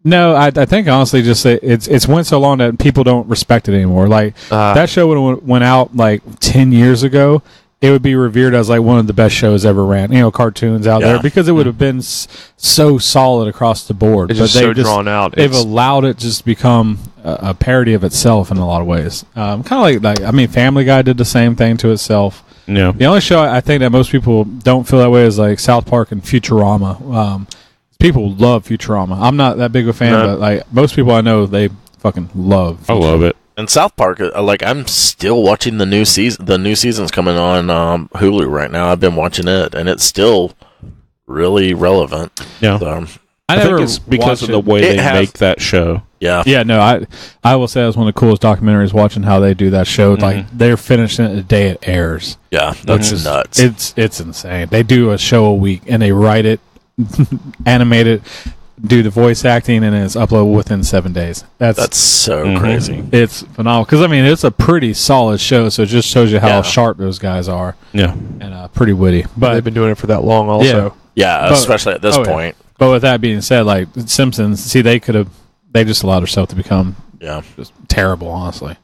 [SPEAKER 3] No, I think honestly, just it's went so long that people don't respect it anymore. Like that show would have went out like 10 years ago, it would be revered as like one of the best shows ever ran. Cartoons out there because it would have been so solid across the board.
[SPEAKER 6] It's just so drawn out.
[SPEAKER 3] They've allowed it just to become a parody of itself in a lot of ways. Kind of like I mean, Family Guy did the same thing to itself.
[SPEAKER 5] Yeah.
[SPEAKER 3] The only show I think that most people don't feel that way is like South Park and Futurama. People love Futurama. I'm not that big of a fan, but like most people I know, they fucking love Futurama.
[SPEAKER 5] I love it.
[SPEAKER 1] And South Park, I'm still watching the new season. The new season's coming on Hulu right now. I've been watching it, and it's still really relevant.
[SPEAKER 5] Yeah.
[SPEAKER 1] So,
[SPEAKER 3] I
[SPEAKER 5] think
[SPEAKER 3] never
[SPEAKER 5] it's because of
[SPEAKER 3] watched
[SPEAKER 5] the way
[SPEAKER 1] It
[SPEAKER 5] they
[SPEAKER 1] has-
[SPEAKER 5] make that show.
[SPEAKER 1] yeah.
[SPEAKER 3] Yeah, no, I will say that was one of the coolest documentaries watching how they do that show. Like they're finishing it the day it airs.
[SPEAKER 1] Yeah, that's nuts.
[SPEAKER 3] It's insane. They do a show a week and they write it, animate it, do the voice acting, and it's uploaded within 7 days.
[SPEAKER 1] That's so crazy.
[SPEAKER 3] It's phenomenal because I mean it's a pretty solid show, so it just shows you how sharp those guys are
[SPEAKER 5] Yeah.
[SPEAKER 3] and pretty witty.
[SPEAKER 6] But they've been doing it for that long, also.
[SPEAKER 1] Yeah,
[SPEAKER 3] But-
[SPEAKER 1] especially at this point.
[SPEAKER 3] But with that being said, like Simpsons, see they just allowed themselves to become
[SPEAKER 1] Yeah.
[SPEAKER 3] just terrible, honestly.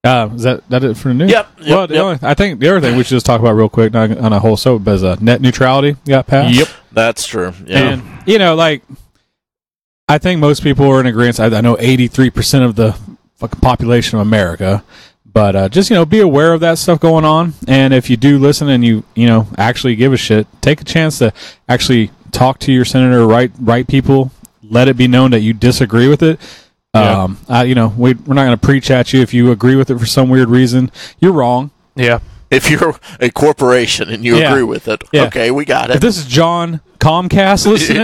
[SPEAKER 3] Is that it for the news?
[SPEAKER 1] Yep.
[SPEAKER 3] Well, I think the other thing we should just talk about real quick, not on a whole soap, is net neutrality got passed.
[SPEAKER 1] Yep. That's true. Yeah.
[SPEAKER 3] And, like, I think most people are in agreement. I know 83% of the fucking population of America, but just, be aware of that stuff going on. And if you do listen and you actually give a shit, take a chance to actually talk to your senator, write people, let it be known that you disagree with it.
[SPEAKER 5] Yeah.
[SPEAKER 3] We're not going to preach at you if you agree with it for some weird reason. You're wrong.
[SPEAKER 6] Yeah.
[SPEAKER 1] If you're a corporation and you agree with it, okay, we got
[SPEAKER 3] If
[SPEAKER 1] it.
[SPEAKER 3] this is John Comcast listening,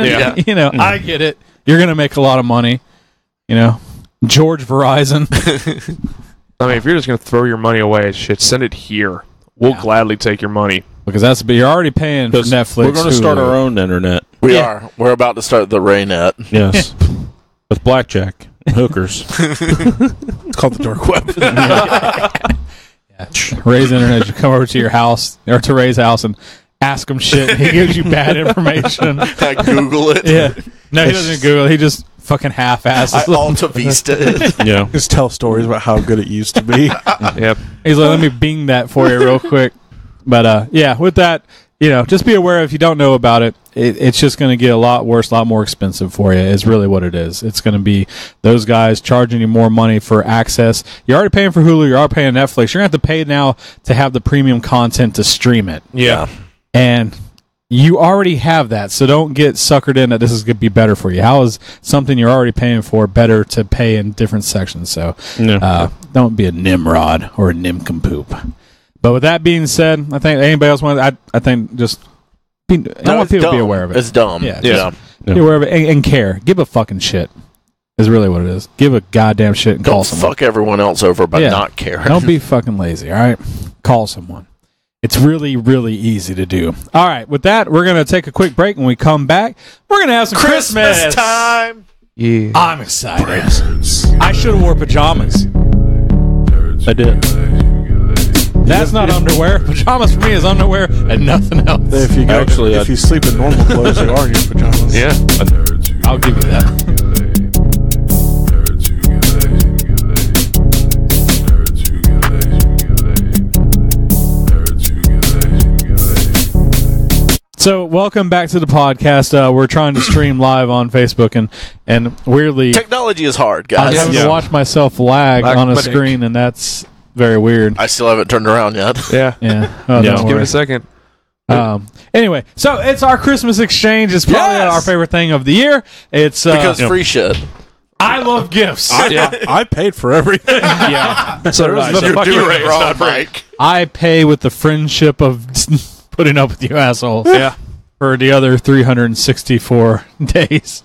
[SPEAKER 3] I get it. You're going to make a lot of money. George Verizon.
[SPEAKER 6] I mean, if you're just going to throw your money away, shit, send it here. We'll gladly take your money.
[SPEAKER 3] Because but you're already paying for Netflix.
[SPEAKER 5] We're going to start our own internet.
[SPEAKER 1] We are. We're about to start the Raynet.
[SPEAKER 5] Yes. With blackjack. Hookers.
[SPEAKER 4] It's called the dark web.
[SPEAKER 3] Ray's internet. You come over to your house or to Ray's house and ask him shit. And he gives you bad information.
[SPEAKER 1] I Google it.
[SPEAKER 3] Yeah. No, he doesn't Google it. He just fucking half-asses.
[SPEAKER 1] I Alta Vista it.
[SPEAKER 5] Yeah.
[SPEAKER 4] Just tell stories about how good it used to be.
[SPEAKER 6] Yep.
[SPEAKER 3] He's like, let me bing that for you real quick. But yeah, with that, just be aware if you don't know about it, it's just going to get a lot worse, a lot more expensive for you is really what it is. It's going to be those guys charging you more money for access. You're already paying for Hulu. You're already paying Netflix. You're going to have to pay now to have the premium content to stream it.
[SPEAKER 6] Yeah.
[SPEAKER 3] And you already have that, so don't get suckered in that this is going to be better for you. How is something you're already paying for better to pay in different sections? So don't be a Nimrod or a nincompoop. But with that being said, I think anybody else want? I think just I want people to be aware of it.
[SPEAKER 1] It's dumb.
[SPEAKER 3] Yeah.
[SPEAKER 1] Yeah.
[SPEAKER 3] Be aware of it and care. Give a fucking shit. Is really what it is. Give a goddamn shit and call
[SPEAKER 1] Don't
[SPEAKER 3] someone.
[SPEAKER 1] fuck everyone else over by not caring.
[SPEAKER 3] Don't be fucking lazy. All right, call someone. It's really, really easy to do. All right, with that, we're going to take a quick break. When we come back, we're going to have some Christmas
[SPEAKER 1] time.
[SPEAKER 6] Yeah.
[SPEAKER 3] I'm excited. I should have wore pajamas.
[SPEAKER 5] I did.
[SPEAKER 3] That's not underwear. Pajamas for me is underwear and nothing else.
[SPEAKER 4] If you sleep in normal clothes, you are in your pajamas.
[SPEAKER 6] Yeah.
[SPEAKER 3] I'll give you that. So, welcome back to the podcast. We're trying to stream live on Facebook, and weirdly,
[SPEAKER 1] Technology is hard,
[SPEAKER 3] I'm
[SPEAKER 1] guys.
[SPEAKER 3] having to watch myself lag on a
[SPEAKER 6] my dick.
[SPEAKER 3] screen, and that's very weird.
[SPEAKER 1] I still haven't turned around yet.
[SPEAKER 6] Yeah.
[SPEAKER 3] Yeah. Oh,
[SPEAKER 5] Yeah.
[SPEAKER 3] don't
[SPEAKER 6] Give it
[SPEAKER 3] worry.
[SPEAKER 6] a second.
[SPEAKER 3] Anyway, so it's our Christmas exchange. It's probably our favorite thing of the year. It's
[SPEAKER 1] Because free shit.
[SPEAKER 3] I love gifts.
[SPEAKER 4] I paid for everything.
[SPEAKER 3] Yeah.
[SPEAKER 6] So did I.
[SPEAKER 1] You're doing it wrong, Mike.
[SPEAKER 3] I pay with the friendship of putting up with you assholes.
[SPEAKER 6] Yeah.
[SPEAKER 3] For the other 364 days.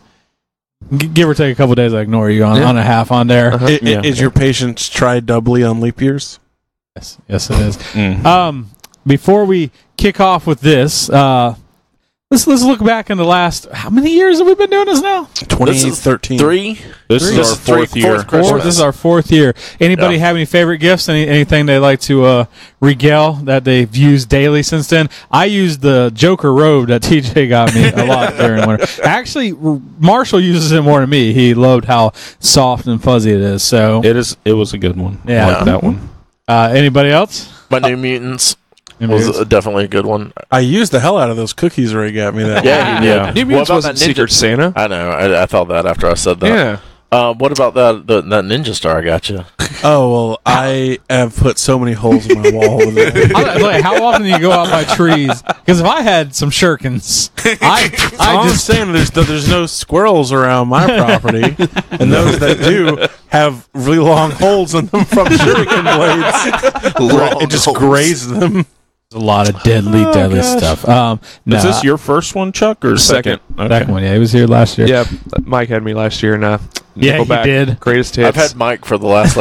[SPEAKER 3] Give or take a couple days, I ignore you on a half on there.
[SPEAKER 4] Is your patience tried doubly on leap years?
[SPEAKER 3] Yes, it is. Before we kick off with this, let's look back in the last. How many years have we been doing this now?
[SPEAKER 4] 2013.
[SPEAKER 5] This is our fourth year.
[SPEAKER 3] This is our fourth year. Anybody have any favorite gifts? Anything they like to regale that they've used daily since then? I used the Joker robe that TJ got me a lot during winter. Actually, Marshall uses it more than me. He loved how soft and fuzzy it is. So
[SPEAKER 5] It was a good one.
[SPEAKER 3] Yeah.
[SPEAKER 5] I like that one.
[SPEAKER 3] anybody else?
[SPEAKER 1] My New Mutants was definitely a good one.
[SPEAKER 4] I used the hell out of those cookies Ray got me that
[SPEAKER 1] Yeah, he did.
[SPEAKER 5] Yeah.
[SPEAKER 6] New
[SPEAKER 1] What
[SPEAKER 6] Mutants
[SPEAKER 1] about
[SPEAKER 6] wasn't
[SPEAKER 1] that ninja?
[SPEAKER 6] Secret Santa.
[SPEAKER 1] I know. I thought that after I said that.
[SPEAKER 6] Yeah.
[SPEAKER 1] What about that Ninja Star I got you?
[SPEAKER 4] Oh, well, I have put so many holes in my wall with it.
[SPEAKER 3] How often do you go out by trees? Because if I had some shurikens,
[SPEAKER 4] I'm just saying there's no squirrels around my property, and those that do have really long holes in them from shuriken blades.
[SPEAKER 1] Long
[SPEAKER 4] It just
[SPEAKER 1] holes.
[SPEAKER 4] grazes them.
[SPEAKER 3] there's a lot of deadly stuff.
[SPEAKER 5] Is this your first one, Chuck, or second? Okay.
[SPEAKER 3] second one? Yeah, he was here last year.
[SPEAKER 6] Yeah. Mike had me last year, and
[SPEAKER 3] Yeah, he
[SPEAKER 6] Nickelback,
[SPEAKER 3] did.
[SPEAKER 6] Greatest hits.
[SPEAKER 1] I've had Mike for the last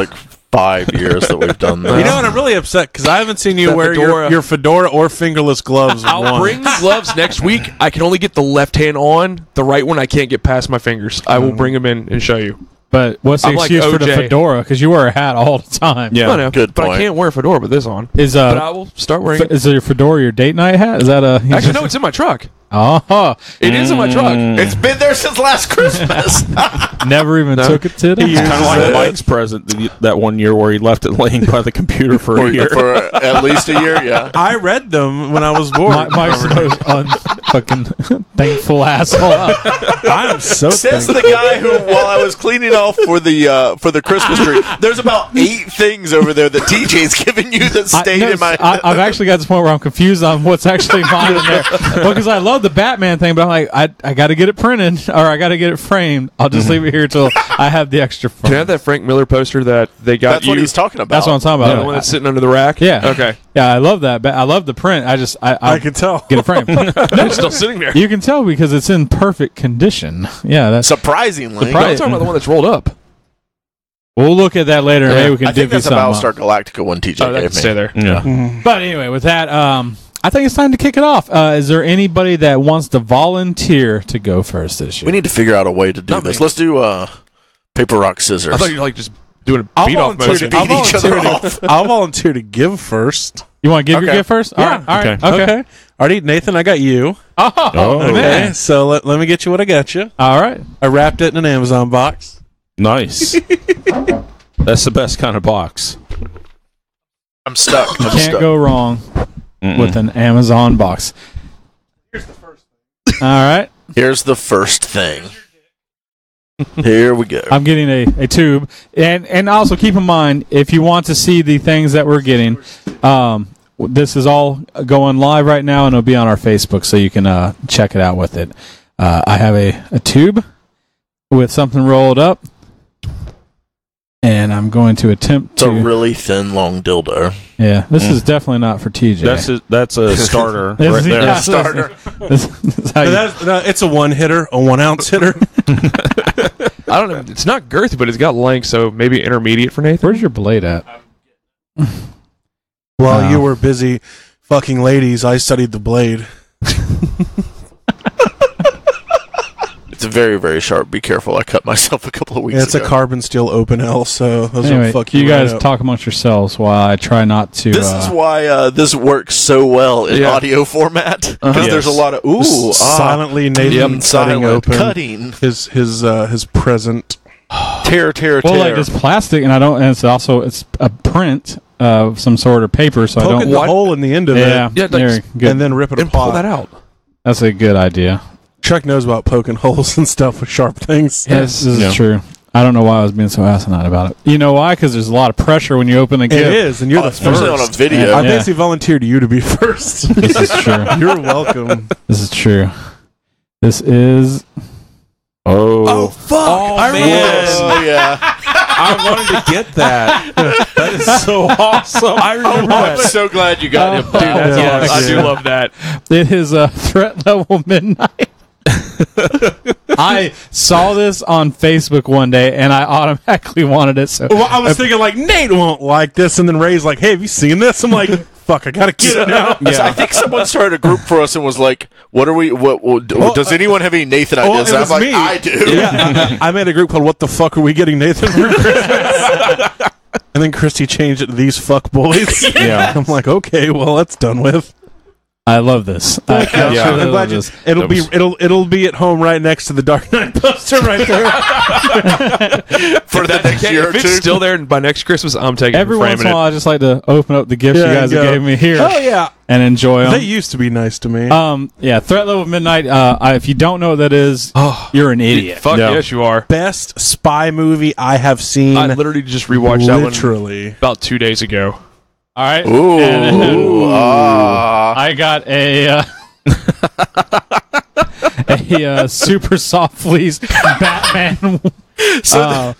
[SPEAKER 1] 5 years that we've done this.
[SPEAKER 4] You know what? I'm really upset because I haven't seen you
[SPEAKER 6] That
[SPEAKER 4] wear
[SPEAKER 6] fedora.
[SPEAKER 4] your fedora or fingerless gloves.
[SPEAKER 6] I'll
[SPEAKER 4] once.
[SPEAKER 6] bring the gloves next week. I can only get the left hand on. The right one I can't get past my fingers. I will bring them in and show you.
[SPEAKER 3] But what's the
[SPEAKER 6] I'm like
[SPEAKER 3] excuse for the
[SPEAKER 6] OJ.
[SPEAKER 3] fedora? Because you wear a hat all the time.
[SPEAKER 5] Yeah.
[SPEAKER 6] I know,
[SPEAKER 1] good
[SPEAKER 6] but I
[SPEAKER 1] point.
[SPEAKER 6] can't wear a fedora with this on.
[SPEAKER 3] Is
[SPEAKER 6] But I will start wearing it.
[SPEAKER 3] is your fedora your date night hat? Is that a
[SPEAKER 6] Actually, no, it's in my truck.
[SPEAKER 3] Oh,
[SPEAKER 6] It is in my truck.
[SPEAKER 1] It's been there since last Christmas.
[SPEAKER 3] never even took it to the
[SPEAKER 5] It's kind of like Mike's present that one year where he left it laying by the computer for a year.
[SPEAKER 1] for at least a year, yeah.
[SPEAKER 4] I read them when I was born.
[SPEAKER 3] Mike's the most unfucking thankful asshole.
[SPEAKER 4] I'm so
[SPEAKER 1] Says
[SPEAKER 4] thankful.
[SPEAKER 1] the guy who, while I was cleaning off for the Christmas tree, there's about 8 things over there that TJ's given you that stayed in my.
[SPEAKER 3] I've actually got to the point where I'm confused on what's actually mine in there. Because I love the Batman thing, but I'm like, I got to get it printed or I got to get it framed. I'll just leave it here till I have the extra.
[SPEAKER 6] Can I have that Frank Miller poster that they got
[SPEAKER 1] That's
[SPEAKER 6] you?
[SPEAKER 1] what he's talking about.
[SPEAKER 3] That's what I'm talking
[SPEAKER 6] The
[SPEAKER 3] about.
[SPEAKER 6] one that's sitting under the rack?
[SPEAKER 3] Yeah.
[SPEAKER 6] Okay.
[SPEAKER 3] Yeah, I love that. I love the print. I
[SPEAKER 4] can tell.
[SPEAKER 3] Get it framed.
[SPEAKER 6] It's still sitting there.
[SPEAKER 3] You can tell because it's in perfect condition. Yeah, that's
[SPEAKER 1] Surprisingly.
[SPEAKER 6] I'm talking about the one that's rolled up.
[SPEAKER 3] We'll look at that later.
[SPEAKER 6] Yeah.
[SPEAKER 3] Maybe we can
[SPEAKER 1] I think
[SPEAKER 3] divvy
[SPEAKER 1] that's a
[SPEAKER 3] something up.
[SPEAKER 1] Battlestar Galactica one TJ
[SPEAKER 6] Oh, that
[SPEAKER 1] gave
[SPEAKER 6] can
[SPEAKER 1] me.
[SPEAKER 6] stay there.
[SPEAKER 5] Yeah.
[SPEAKER 3] But anyway, with that, I think it's time to kick it off. Is there anybody that wants to volunteer to go first this year?
[SPEAKER 1] We need to figure out a way to do
[SPEAKER 6] Not
[SPEAKER 1] this.
[SPEAKER 6] me.
[SPEAKER 1] Let's do paper, rock, scissors.
[SPEAKER 6] I thought you were like just doing a
[SPEAKER 4] I'll
[SPEAKER 6] beat off
[SPEAKER 4] volunteer
[SPEAKER 6] motion.
[SPEAKER 4] to- I'll
[SPEAKER 1] Beat each other
[SPEAKER 4] volunteer
[SPEAKER 1] off.
[SPEAKER 4] I'll volunteer to give first.
[SPEAKER 3] You want to give your
[SPEAKER 1] Okay.
[SPEAKER 3] gift first?
[SPEAKER 4] Yeah.
[SPEAKER 3] All right.
[SPEAKER 5] Okay.
[SPEAKER 3] Okay.
[SPEAKER 4] Alrighty, Nathan, I got you.
[SPEAKER 3] Oh,
[SPEAKER 5] Okay.
[SPEAKER 3] man.
[SPEAKER 4] So let me get you what I got you.
[SPEAKER 3] All right.
[SPEAKER 4] I wrapped it in an Amazon box.
[SPEAKER 5] Nice. That's the best kind of box.
[SPEAKER 1] I'm stuck. I'm
[SPEAKER 3] Can't
[SPEAKER 1] stuck.
[SPEAKER 3] go wrong with an Amazon box. Here's the first thing. All right.
[SPEAKER 1] Here's the first thing. Here we go.
[SPEAKER 3] I'm getting a tube. And also keep in mind, if you want to see the things that we're getting, this is all going live right now, and it'll be on our Facebook, so you can check it out with it. I have a tube with something rolled up, and I'm going to attempt
[SPEAKER 1] It's a
[SPEAKER 3] to...
[SPEAKER 1] really thin, long dildo.
[SPEAKER 3] Yeah, this is definitely not for TJ.
[SPEAKER 5] That's a starter
[SPEAKER 3] This
[SPEAKER 5] right
[SPEAKER 3] is-
[SPEAKER 5] there.
[SPEAKER 3] yeah,
[SPEAKER 1] Starter.
[SPEAKER 3] this is how you-
[SPEAKER 4] It's a 1 hitter, a 1 ounce hitter.
[SPEAKER 6] I don't know. It's not girthy, but it's got length, so maybe intermediate for Nathan.
[SPEAKER 3] Where's your blade at?
[SPEAKER 4] While you were busy fucking ladies, I studied the blade.
[SPEAKER 1] It's very, very sharp. Be careful. I cut myself a couple of weeks
[SPEAKER 4] Yeah, it's
[SPEAKER 1] ago.
[SPEAKER 4] a carbon steel open L, so those
[SPEAKER 3] Anyway,
[SPEAKER 4] will fuck
[SPEAKER 3] you
[SPEAKER 4] right
[SPEAKER 3] guys
[SPEAKER 4] up.
[SPEAKER 3] talk amongst yourselves while I try not to...
[SPEAKER 1] This is why this works so well in
[SPEAKER 6] Yeah.
[SPEAKER 1] audio format. Because there's a
[SPEAKER 5] Yes.
[SPEAKER 1] lot of
[SPEAKER 4] silently Nathan cutting open
[SPEAKER 1] cutting.
[SPEAKER 4] his present.
[SPEAKER 1] Tear.
[SPEAKER 3] Well, like it's plastic, and it's a print of some sort of paper, so I
[SPEAKER 4] Poke
[SPEAKER 3] don't...
[SPEAKER 4] the hole in the end of
[SPEAKER 3] Yeah,
[SPEAKER 6] Yeah, like-
[SPEAKER 3] there, good.
[SPEAKER 4] and then rip it
[SPEAKER 6] And pull
[SPEAKER 4] apart.
[SPEAKER 6] that out.
[SPEAKER 3] That's a good idea.
[SPEAKER 4] Chuck knows about poking holes and stuff with sharp things.
[SPEAKER 3] Yes, this
[SPEAKER 5] Yeah.
[SPEAKER 3] is true. I don't know why I was being so asinine about it. You know why? Because there's a lot of pressure when you open a
[SPEAKER 4] It
[SPEAKER 3] gift.
[SPEAKER 4] is, and you're the
[SPEAKER 1] especially
[SPEAKER 4] first.
[SPEAKER 1] on a video.
[SPEAKER 4] I
[SPEAKER 3] Yeah.
[SPEAKER 4] basically volunteered you to be first.
[SPEAKER 3] This is true.
[SPEAKER 4] You're welcome.
[SPEAKER 3] This is true. This is...
[SPEAKER 5] Oh,
[SPEAKER 6] fuck!
[SPEAKER 5] I remember this.
[SPEAKER 1] Oh, yeah.
[SPEAKER 5] I wanted to get that. That is so awesome. I remember
[SPEAKER 1] I'm so glad you got him.
[SPEAKER 6] Dude, that's
[SPEAKER 4] Yeah.
[SPEAKER 6] awesome. I do
[SPEAKER 4] Yeah.
[SPEAKER 6] love that.
[SPEAKER 3] It is threat level midnight. I saw this on Facebook one day, and I automatically wanted it. So
[SPEAKER 4] Well, I was thinking like Nate won't like this, and then Ray's like, "Hey, have you seen this?" I'm like, "Fuck, I gotta get it now."
[SPEAKER 1] So I think someone started a group for us and was like, "What are we? What does anyone have any Nathan ideas?"
[SPEAKER 4] it
[SPEAKER 1] And I'm
[SPEAKER 4] was
[SPEAKER 1] like,
[SPEAKER 4] me.
[SPEAKER 1] "I do."
[SPEAKER 4] Yeah, I made a group called "What the fuck are we getting Nathan for Christmas?" And then Christy changed it to "These fuck boys."
[SPEAKER 5] Yeah.
[SPEAKER 4] I'm like, okay, well, that's done with.
[SPEAKER 3] I love this. I
[SPEAKER 5] Yeah.
[SPEAKER 3] absolutely
[SPEAKER 4] I'm
[SPEAKER 3] love
[SPEAKER 4] glad
[SPEAKER 3] this.
[SPEAKER 4] it'll be at home right next to the Dark Knight poster right there.
[SPEAKER 1] For the next year or
[SPEAKER 6] If it's
[SPEAKER 1] two.
[SPEAKER 6] still there by next Christmas, I'm taking
[SPEAKER 3] Every
[SPEAKER 6] it and
[SPEAKER 3] once in
[SPEAKER 6] framing
[SPEAKER 3] a while, I just like to open up the gifts
[SPEAKER 4] Yeah,
[SPEAKER 3] you guys
[SPEAKER 4] and go,
[SPEAKER 3] gave me here
[SPEAKER 4] Oh yeah,
[SPEAKER 3] and enjoy them.
[SPEAKER 4] they used to be nice to me.
[SPEAKER 3] Yeah, Threat Level Midnight. If you don't know what that is, you're an
[SPEAKER 6] it.
[SPEAKER 3] idiot.
[SPEAKER 6] Fuck
[SPEAKER 5] Yeah.
[SPEAKER 6] yes, you are.
[SPEAKER 4] Best spy movie I have seen.
[SPEAKER 6] I literally just rewatched that one
[SPEAKER 4] literally.
[SPEAKER 6] about 2 days ago.
[SPEAKER 3] All right.
[SPEAKER 1] Ooh.
[SPEAKER 3] And then
[SPEAKER 1] Ah.
[SPEAKER 3] I got a super soft fleece Batman.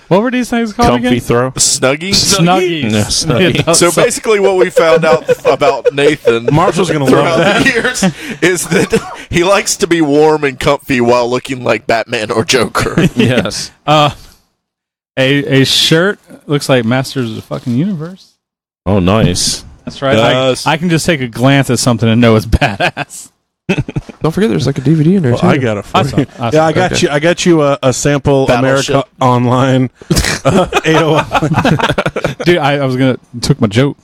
[SPEAKER 3] What were these things called
[SPEAKER 5] Comfy
[SPEAKER 3] again?
[SPEAKER 5] throw.
[SPEAKER 1] Snuggie.
[SPEAKER 3] Snuggies.
[SPEAKER 5] Yeah, Snuggie.
[SPEAKER 3] Yeah,
[SPEAKER 1] So basically, what we found out about Nathan
[SPEAKER 4] Marshall's gonna love
[SPEAKER 1] throughout
[SPEAKER 4] that.
[SPEAKER 1] the years is that he likes to be warm and comfy while looking like Batman or Joker.
[SPEAKER 5] Yes.
[SPEAKER 3] a shirt looks like Masters of the fucking Universe.
[SPEAKER 5] Oh, nice.
[SPEAKER 3] That's right.
[SPEAKER 1] Yes.
[SPEAKER 3] I can just take a glance at something and know it's badass.
[SPEAKER 6] Don't forget, there's like a DVD in there
[SPEAKER 4] Well,
[SPEAKER 6] too.
[SPEAKER 4] I got it for
[SPEAKER 3] I saw
[SPEAKER 4] you.
[SPEAKER 3] it. I
[SPEAKER 4] Yeah,
[SPEAKER 3] saw
[SPEAKER 4] I
[SPEAKER 3] it.
[SPEAKER 4] got
[SPEAKER 6] Okay.
[SPEAKER 4] you. I got you a sample
[SPEAKER 1] Battleship.
[SPEAKER 4] America Online 801.
[SPEAKER 3] Dude, I was gonna took my joke.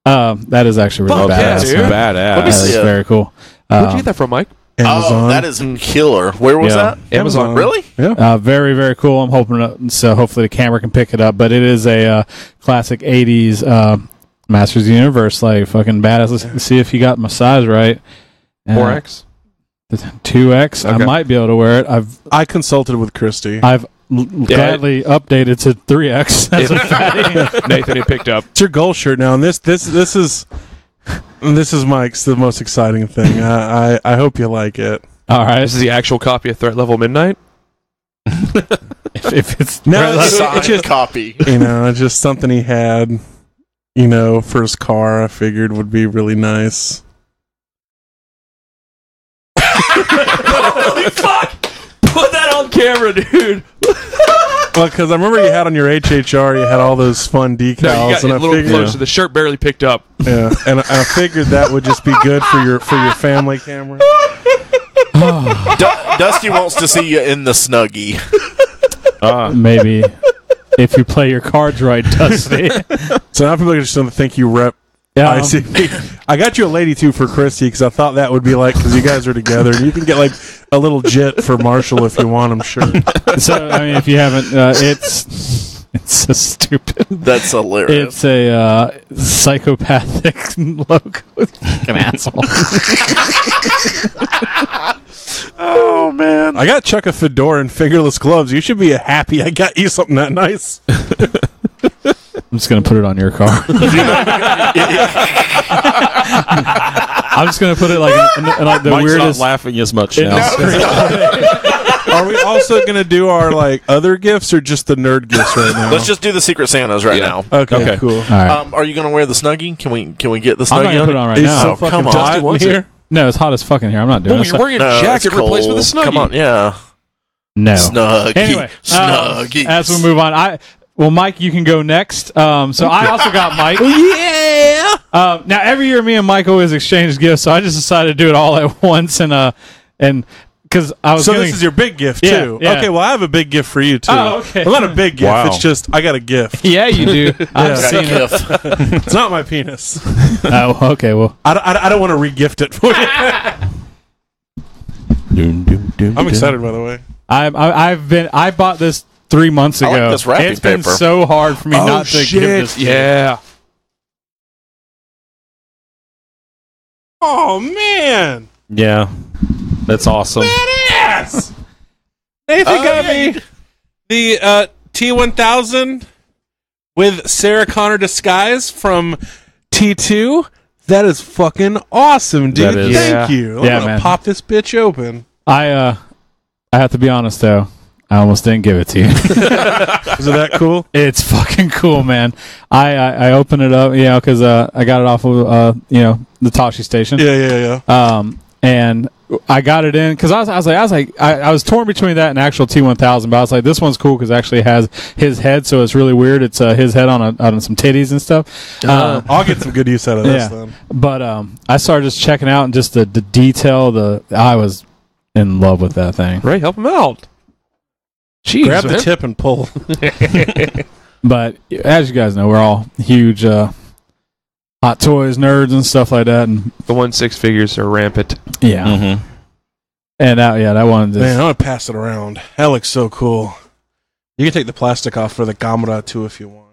[SPEAKER 3] That is actually really
[SPEAKER 6] Fuck yeah,
[SPEAKER 3] badass.
[SPEAKER 6] dude.
[SPEAKER 3] man.
[SPEAKER 5] Badass.
[SPEAKER 3] That
[SPEAKER 1] me
[SPEAKER 3] is
[SPEAKER 1] see it.
[SPEAKER 3] very cool.
[SPEAKER 6] Where'd you get that from, Mike?
[SPEAKER 4] Amazon.
[SPEAKER 1] Oh, that is killer. Where was
[SPEAKER 5] Yeah.
[SPEAKER 1] that?
[SPEAKER 6] Amazon.
[SPEAKER 1] Really?
[SPEAKER 3] Very, very cool. I'm hoping so. Hopefully, the camera can pick it up. But it is a classic '80s Masters of the Universe, like fucking badass. Let's see if you got my size right.
[SPEAKER 6] 4X.
[SPEAKER 3] 2X. I
[SPEAKER 6] Okay.
[SPEAKER 3] might be able to wear it.
[SPEAKER 4] I consulted with Christy.
[SPEAKER 3] I've gladly updated to 3X. As a fatty.
[SPEAKER 6] Nathan had picked up.
[SPEAKER 4] It's your goal shirt now, and this is Mike's the most exciting thing. I hope you like it.
[SPEAKER 3] All right.
[SPEAKER 6] This is the actual copy of Threat Level Midnight.
[SPEAKER 3] If it's
[SPEAKER 4] No,
[SPEAKER 3] Right,
[SPEAKER 4] it's
[SPEAKER 1] Signed
[SPEAKER 4] just
[SPEAKER 1] copy.
[SPEAKER 4] it's just something he had, for his car. I figured would be really nice.
[SPEAKER 6] Holy fuck! Put that on camera, dude.
[SPEAKER 4] Well, because I remember you had on your HHR, you had all those fun decals,
[SPEAKER 6] No, you got
[SPEAKER 4] and
[SPEAKER 6] a
[SPEAKER 4] I
[SPEAKER 6] little
[SPEAKER 4] figured,
[SPEAKER 6] closer. The shirt barely picked up.
[SPEAKER 4] yeah, and I figured that would just be good for your family camera.
[SPEAKER 1] Dusty wants to see you in the Snuggie.
[SPEAKER 3] Maybe if you play your cards right, Dusty.
[SPEAKER 4] So now people are just going to think you rep ICP. I got you a lady too for Christy because I thought that would be like because you guys are together and you can get like a little jit for Marshall if you want. I'm sure.
[SPEAKER 3] So I mean, if you haven't, it's so stupid.
[SPEAKER 1] That's hilarious.
[SPEAKER 3] It's a psychopathic logo. Fucking asshole.
[SPEAKER 1] Oh man!
[SPEAKER 4] I got Chuck a fedora and fingerless gloves. You should be happy. I got you something that nice.
[SPEAKER 3] I'm just gonna put it on your car. I'm just gonna put it like in like the
[SPEAKER 5] Mike's
[SPEAKER 3] weirdest.
[SPEAKER 5] not laughing as much now.
[SPEAKER 4] Are we also going to do our like other gifts or just the nerd gifts right now?
[SPEAKER 1] Let's just do the Secret Santas right now.
[SPEAKER 4] Okay, cool.
[SPEAKER 3] All right.
[SPEAKER 1] Are you going to wear the Snuggie? Can we get the
[SPEAKER 3] I'm not
[SPEAKER 1] Snuggie
[SPEAKER 3] gonna
[SPEAKER 1] on?
[SPEAKER 3] put it on right
[SPEAKER 4] It's
[SPEAKER 3] now.
[SPEAKER 4] so fucking
[SPEAKER 1] come on.
[SPEAKER 4] hot
[SPEAKER 1] Dusty wants
[SPEAKER 4] in
[SPEAKER 1] it.
[SPEAKER 4] here.
[SPEAKER 3] No, it's hot as fuck in here. I'm not doing
[SPEAKER 6] Oh,
[SPEAKER 3] it.
[SPEAKER 6] you're wearing a
[SPEAKER 1] No,
[SPEAKER 6] jacket
[SPEAKER 1] it's
[SPEAKER 6] replaced with a
[SPEAKER 1] cold.
[SPEAKER 6] Snuggie.
[SPEAKER 1] Come on, yeah.
[SPEAKER 3] No.
[SPEAKER 1] Snuggie.
[SPEAKER 3] Anyway,
[SPEAKER 1] Snuggie.
[SPEAKER 3] as we move on, Mike, you can go next. So I also got Mike.
[SPEAKER 1] Yeah.
[SPEAKER 3] Now every year, me and Mike always exchange gifts, so I just decided to do it all at once, and because I was.
[SPEAKER 4] So
[SPEAKER 3] getting,
[SPEAKER 4] this is your big gift
[SPEAKER 3] Yeah,
[SPEAKER 4] too.
[SPEAKER 3] yeah.
[SPEAKER 4] Okay, well I have a big gift for you too.
[SPEAKER 3] Oh, okay.
[SPEAKER 4] Well, not a big gift.
[SPEAKER 5] Wow.
[SPEAKER 4] It's just I got a gift.
[SPEAKER 3] Yeah, you do. I've
[SPEAKER 4] Yeah.
[SPEAKER 3] seen it.
[SPEAKER 4] It's not my penis.
[SPEAKER 3] Oh, okay. Well,
[SPEAKER 4] I don't want to re-gift it for you. I'm excited, by the way.
[SPEAKER 3] I bought this 3 months ago.
[SPEAKER 1] I like this wrapping
[SPEAKER 3] It's been
[SPEAKER 1] paper.
[SPEAKER 3] so hard for me not to give this.
[SPEAKER 6] Yeah.
[SPEAKER 4] Oh man,
[SPEAKER 5] Yeah, that's awesome.
[SPEAKER 4] yes. Nathan got me the T1000 with Sarah Connor disguise from T2. That is fucking awesome, dude.
[SPEAKER 5] That is.
[SPEAKER 4] Thank you. I'm
[SPEAKER 3] Yeah,
[SPEAKER 4] gonna
[SPEAKER 3] man.
[SPEAKER 4] pop this bitch open.
[SPEAKER 3] I have to be honest though. I almost didn't give it to you.
[SPEAKER 4] Is it that cool?
[SPEAKER 3] It's fucking cool, man. I opened it up, because I got it off of the Tashi station.
[SPEAKER 4] Yeah.
[SPEAKER 3] And I got it in because I was torn between that and actual T1000, but I was like, this one's cool because it actually has his head, so it's really weird. It's his head on some titties and stuff.
[SPEAKER 4] I'll get some good use out of this then.
[SPEAKER 3] But I started just checking out and just the detail. I was in love with that thing.
[SPEAKER 6] Ray, help him out. Jeez,
[SPEAKER 4] Grab the
[SPEAKER 6] man.
[SPEAKER 4] tip and pull.
[SPEAKER 3] But as you guys know, we're all huge hot toys nerds and stuff like that, and
[SPEAKER 6] The 1-6 figures are rampant.
[SPEAKER 3] yeah,
[SPEAKER 5] Mm-hmm.
[SPEAKER 3] and that one just
[SPEAKER 4] Man, I'm gonna pass it around. That looks so cool. You can take the plastic off for the Gamera too if you want.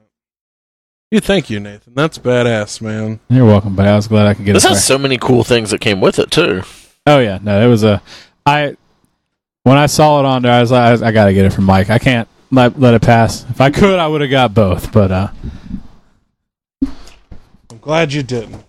[SPEAKER 4] Thank you, Nathan. That's badass, man.
[SPEAKER 3] You're welcome, but I was glad I could get
[SPEAKER 1] This
[SPEAKER 3] it.
[SPEAKER 1] has so many cool things that came with it too.
[SPEAKER 3] Oh yeah, no, it was when I saw it on there, I was like, I gotta get it from Mike. I can't let it pass. If I could, I would have got both, but
[SPEAKER 4] I'm glad you didn't.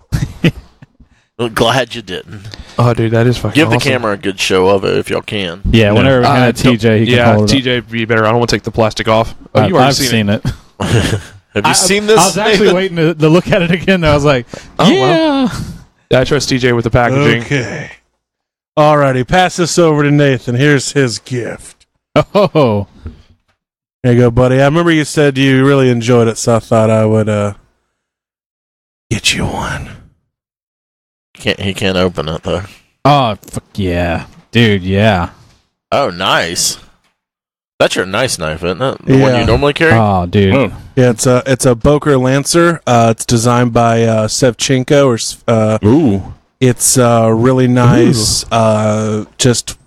[SPEAKER 1] Well, glad you didn't.
[SPEAKER 6] Oh, dude, that is fucking
[SPEAKER 1] Give the
[SPEAKER 6] awesome.
[SPEAKER 1] camera a good show of it if y'all can.
[SPEAKER 3] yeah, whenever we can have TJ, he can
[SPEAKER 6] Yeah,
[SPEAKER 3] hold it up.
[SPEAKER 6] TJ would be better. I don't want to take the plastic off. Oh, you've already
[SPEAKER 3] I've seen it.
[SPEAKER 1] Have you seen this?
[SPEAKER 3] I was actually waiting to look at it again. I was like,
[SPEAKER 6] Oh,
[SPEAKER 3] yeah.
[SPEAKER 6] Yeah, I trust TJ with the packaging.
[SPEAKER 4] Okay. Alrighty, pass this over to Nathan. Here's his gift.
[SPEAKER 3] Oh,
[SPEAKER 4] There you go, buddy. I remember you said you really enjoyed it, so I thought I would get you one.
[SPEAKER 1] He can't open it though.
[SPEAKER 3] oh, fuck yeah, dude, yeah.
[SPEAKER 1] Oh, nice. That's your nice knife, isn't it? The one
[SPEAKER 4] Yeah.
[SPEAKER 1] you normally carry?
[SPEAKER 3] Oh, dude.
[SPEAKER 4] Yeah, it's a Boker Lancer. It's designed by Sevchenko.
[SPEAKER 5] Ooh.
[SPEAKER 4] It's really nice. Just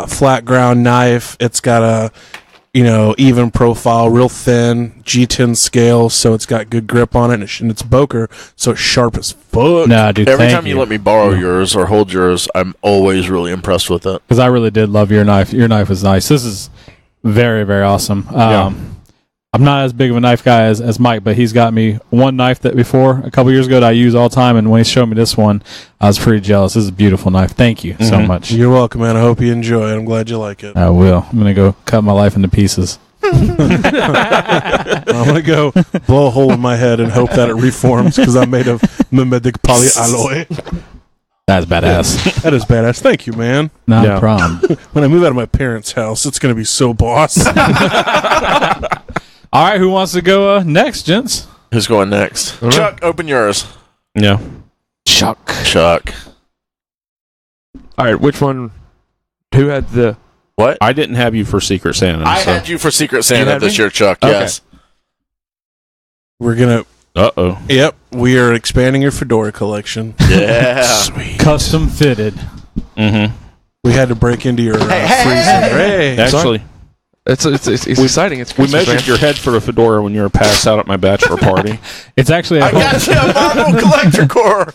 [SPEAKER 4] flat ground knife. It's got a even profile, real thin G10 scale, so it's got good grip on it, and it's Boker, so it's sharp as fuck.
[SPEAKER 3] Nah, dude,
[SPEAKER 1] Every
[SPEAKER 3] thank
[SPEAKER 1] time you let me borrow yours or hold yours, I'm always really impressed with it.
[SPEAKER 3] because I really did love your knife. Your knife was nice. This is very, very awesome. I'm not as big of a knife guy as Mike, but he's got me one knife that before a couple years ago that I use all the time, and when he showed me this one, I was pretty jealous. This is a beautiful knife. Thank you so much.
[SPEAKER 4] You're welcome, man. I hope you enjoy it. I'm glad you like it.
[SPEAKER 3] I will. I'm gonna go cut my life into pieces.
[SPEAKER 4] I'm gonna go blow a hole in my head and hope that it reforms because I'm made of mimetic polyalloy.
[SPEAKER 3] That's badass.
[SPEAKER 4] That is badass. Thank you, man.
[SPEAKER 3] Not
[SPEAKER 5] Yeah.
[SPEAKER 3] a problem.
[SPEAKER 4] When I move out of my parents' house, it's going to be so boss.
[SPEAKER 3] All right, who wants to go next, gents?
[SPEAKER 1] Who's going next?
[SPEAKER 6] right.
[SPEAKER 1] Chuck, open yours.
[SPEAKER 5] Yeah.
[SPEAKER 3] Chuck.
[SPEAKER 1] Chuck.
[SPEAKER 6] All right, which one? Who had the?
[SPEAKER 1] What?
[SPEAKER 5] I didn't have you for Secret Santa.
[SPEAKER 1] I
[SPEAKER 5] so.
[SPEAKER 1] had you for Secret Santa
[SPEAKER 6] had
[SPEAKER 1] this
[SPEAKER 6] me?
[SPEAKER 1] year, Chuck.
[SPEAKER 6] Okay.
[SPEAKER 1] Yes.
[SPEAKER 4] We're going to...
[SPEAKER 5] Uh-oh.
[SPEAKER 4] Yep, we are expanding your fedora collection.
[SPEAKER 1] Yeah.
[SPEAKER 4] Sweet.
[SPEAKER 3] Custom fitted.
[SPEAKER 5] Mm-hmm.
[SPEAKER 4] We had to break into your freezer. Hey.
[SPEAKER 5] Actually,
[SPEAKER 6] It's exciting. It's
[SPEAKER 5] we
[SPEAKER 6] Christmas,
[SPEAKER 5] measured
[SPEAKER 6] man.
[SPEAKER 5] your head for a fedora when you were passed out at my bachelor party.
[SPEAKER 3] It's actually
[SPEAKER 1] I got you a Marvel collector core.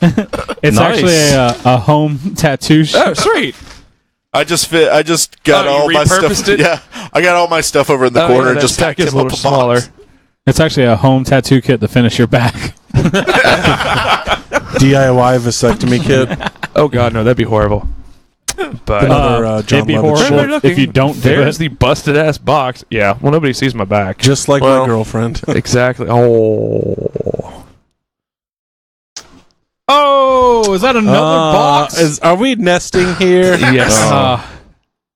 [SPEAKER 3] it's
[SPEAKER 5] Nice.
[SPEAKER 3] actually a home tattoo.
[SPEAKER 6] Oh, sweet.
[SPEAKER 1] I just got
[SPEAKER 6] Oh, you
[SPEAKER 1] all my
[SPEAKER 6] repurposed
[SPEAKER 1] stuff.
[SPEAKER 6] it?
[SPEAKER 1] Yeah, I got all my stuff over in the corner.
[SPEAKER 6] that
[SPEAKER 1] Just
[SPEAKER 6] stack
[SPEAKER 1] packed
[SPEAKER 6] is
[SPEAKER 1] him
[SPEAKER 6] a
[SPEAKER 1] up
[SPEAKER 6] little
[SPEAKER 1] a
[SPEAKER 6] smaller.
[SPEAKER 1] box.
[SPEAKER 3] It's actually a home tattoo kit to finish your back.
[SPEAKER 4] DIY vasectomy kit.
[SPEAKER 6] Oh God, no, that'd be horrible. But
[SPEAKER 4] Another John
[SPEAKER 3] it'd be
[SPEAKER 4] Lovett
[SPEAKER 3] horrible
[SPEAKER 4] shit.
[SPEAKER 3] if you don't do
[SPEAKER 6] there's
[SPEAKER 3] it.
[SPEAKER 6] the busted ass box. Yeah, well, nobody sees my back.
[SPEAKER 4] Just like
[SPEAKER 1] Well-
[SPEAKER 4] my girlfriend.
[SPEAKER 6] Exactly. Oh,
[SPEAKER 3] Oh, is that another box?
[SPEAKER 4] Are we nesting here?
[SPEAKER 6] yes.
[SPEAKER 3] Uh,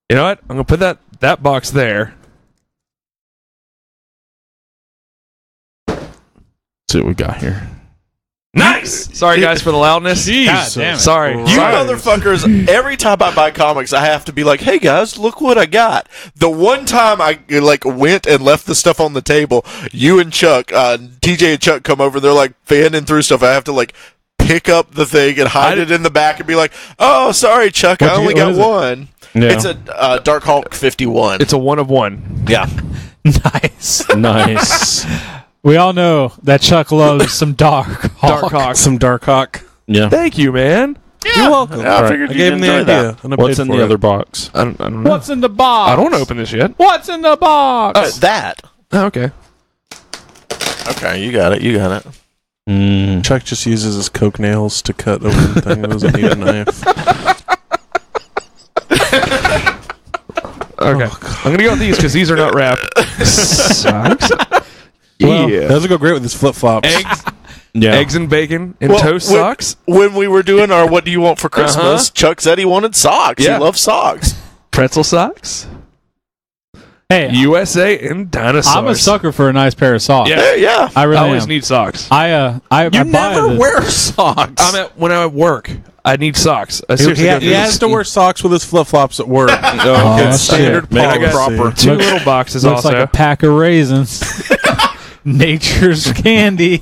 [SPEAKER 6] You know what? I'm gonna put that box there.
[SPEAKER 5] See what we got here.
[SPEAKER 6] Nice. Sorry guys for the loudness.
[SPEAKER 3] God damn it.
[SPEAKER 6] Sorry.
[SPEAKER 1] You
[SPEAKER 6] Sorry.
[SPEAKER 1] motherfuckers, every time I buy comics, I have to be like, hey guys, look what I got. The one time I went and left the stuff on the table, you and Chuck, TJ and Chuck come over, they're like fanning through stuff. I have to pick up the thing and hide it in the back and be like, oh, sorry, Chuck, I only got one.
[SPEAKER 5] Yeah.
[SPEAKER 1] It's a Dark Hulk 51.
[SPEAKER 6] It's a 1 of 1.
[SPEAKER 1] yeah.
[SPEAKER 3] nice.
[SPEAKER 5] Nice.
[SPEAKER 3] We all know that Chuck loves some Dark Hawk.
[SPEAKER 6] Dark Hawk.
[SPEAKER 4] Some Dark Hawk.
[SPEAKER 5] Yeah.
[SPEAKER 6] Thank you, man.
[SPEAKER 4] You're welcome.
[SPEAKER 1] Yeah, I figured
[SPEAKER 4] I
[SPEAKER 1] you'd
[SPEAKER 4] gave him the
[SPEAKER 1] enjoy
[SPEAKER 4] idea.
[SPEAKER 1] that.
[SPEAKER 4] And I
[SPEAKER 5] What's
[SPEAKER 4] paid
[SPEAKER 5] in
[SPEAKER 4] for
[SPEAKER 5] the
[SPEAKER 4] it.
[SPEAKER 5] other box?
[SPEAKER 6] I don't know.
[SPEAKER 3] What's in the box?
[SPEAKER 6] I don't want to open this yet.
[SPEAKER 3] What's in the box?
[SPEAKER 1] That.
[SPEAKER 6] Oh, okay.
[SPEAKER 1] Okay, you got it. You got it.
[SPEAKER 5] Mm.
[SPEAKER 4] Chuck just uses his coke nails to cut open the thing. He doesn't need a knife.
[SPEAKER 6] Okay. I'm gonna go with these because these are not wrapped. Socks.
[SPEAKER 3] Well,
[SPEAKER 6] Yeah.
[SPEAKER 4] Those will go great with his flip flops.
[SPEAKER 6] Eggs,
[SPEAKER 5] Yeah.
[SPEAKER 6] eggs and bacon and
[SPEAKER 1] Well,
[SPEAKER 6] toast
[SPEAKER 1] when-
[SPEAKER 6] socks.
[SPEAKER 1] When we were doing our What Do You Want for Christmas, Chuck said he wanted socks.
[SPEAKER 6] Yeah.
[SPEAKER 1] He loves socks.
[SPEAKER 6] Pretzel socks.
[SPEAKER 3] hey,
[SPEAKER 6] USA and dinosaurs.
[SPEAKER 3] I'm a sucker for a nice pair of socks.
[SPEAKER 6] Yeah.
[SPEAKER 1] Yeah.
[SPEAKER 3] I really
[SPEAKER 6] I always
[SPEAKER 3] am.
[SPEAKER 6] need socks.
[SPEAKER 3] I buy the-
[SPEAKER 5] socks.
[SPEAKER 6] When I'm at work, I need socks. I
[SPEAKER 4] He,
[SPEAKER 6] seriously
[SPEAKER 4] he,
[SPEAKER 6] gotta
[SPEAKER 4] he
[SPEAKER 6] do
[SPEAKER 4] has
[SPEAKER 6] this.
[SPEAKER 4] to wear socks with his flip flops at work.
[SPEAKER 5] Oh,
[SPEAKER 4] It's
[SPEAKER 3] shit.
[SPEAKER 4] standard
[SPEAKER 5] Make it
[SPEAKER 4] policy.
[SPEAKER 5] proper.
[SPEAKER 6] 2 little boxes
[SPEAKER 3] Looks
[SPEAKER 6] also.
[SPEAKER 3] like a pack of raisins. Nature's candy.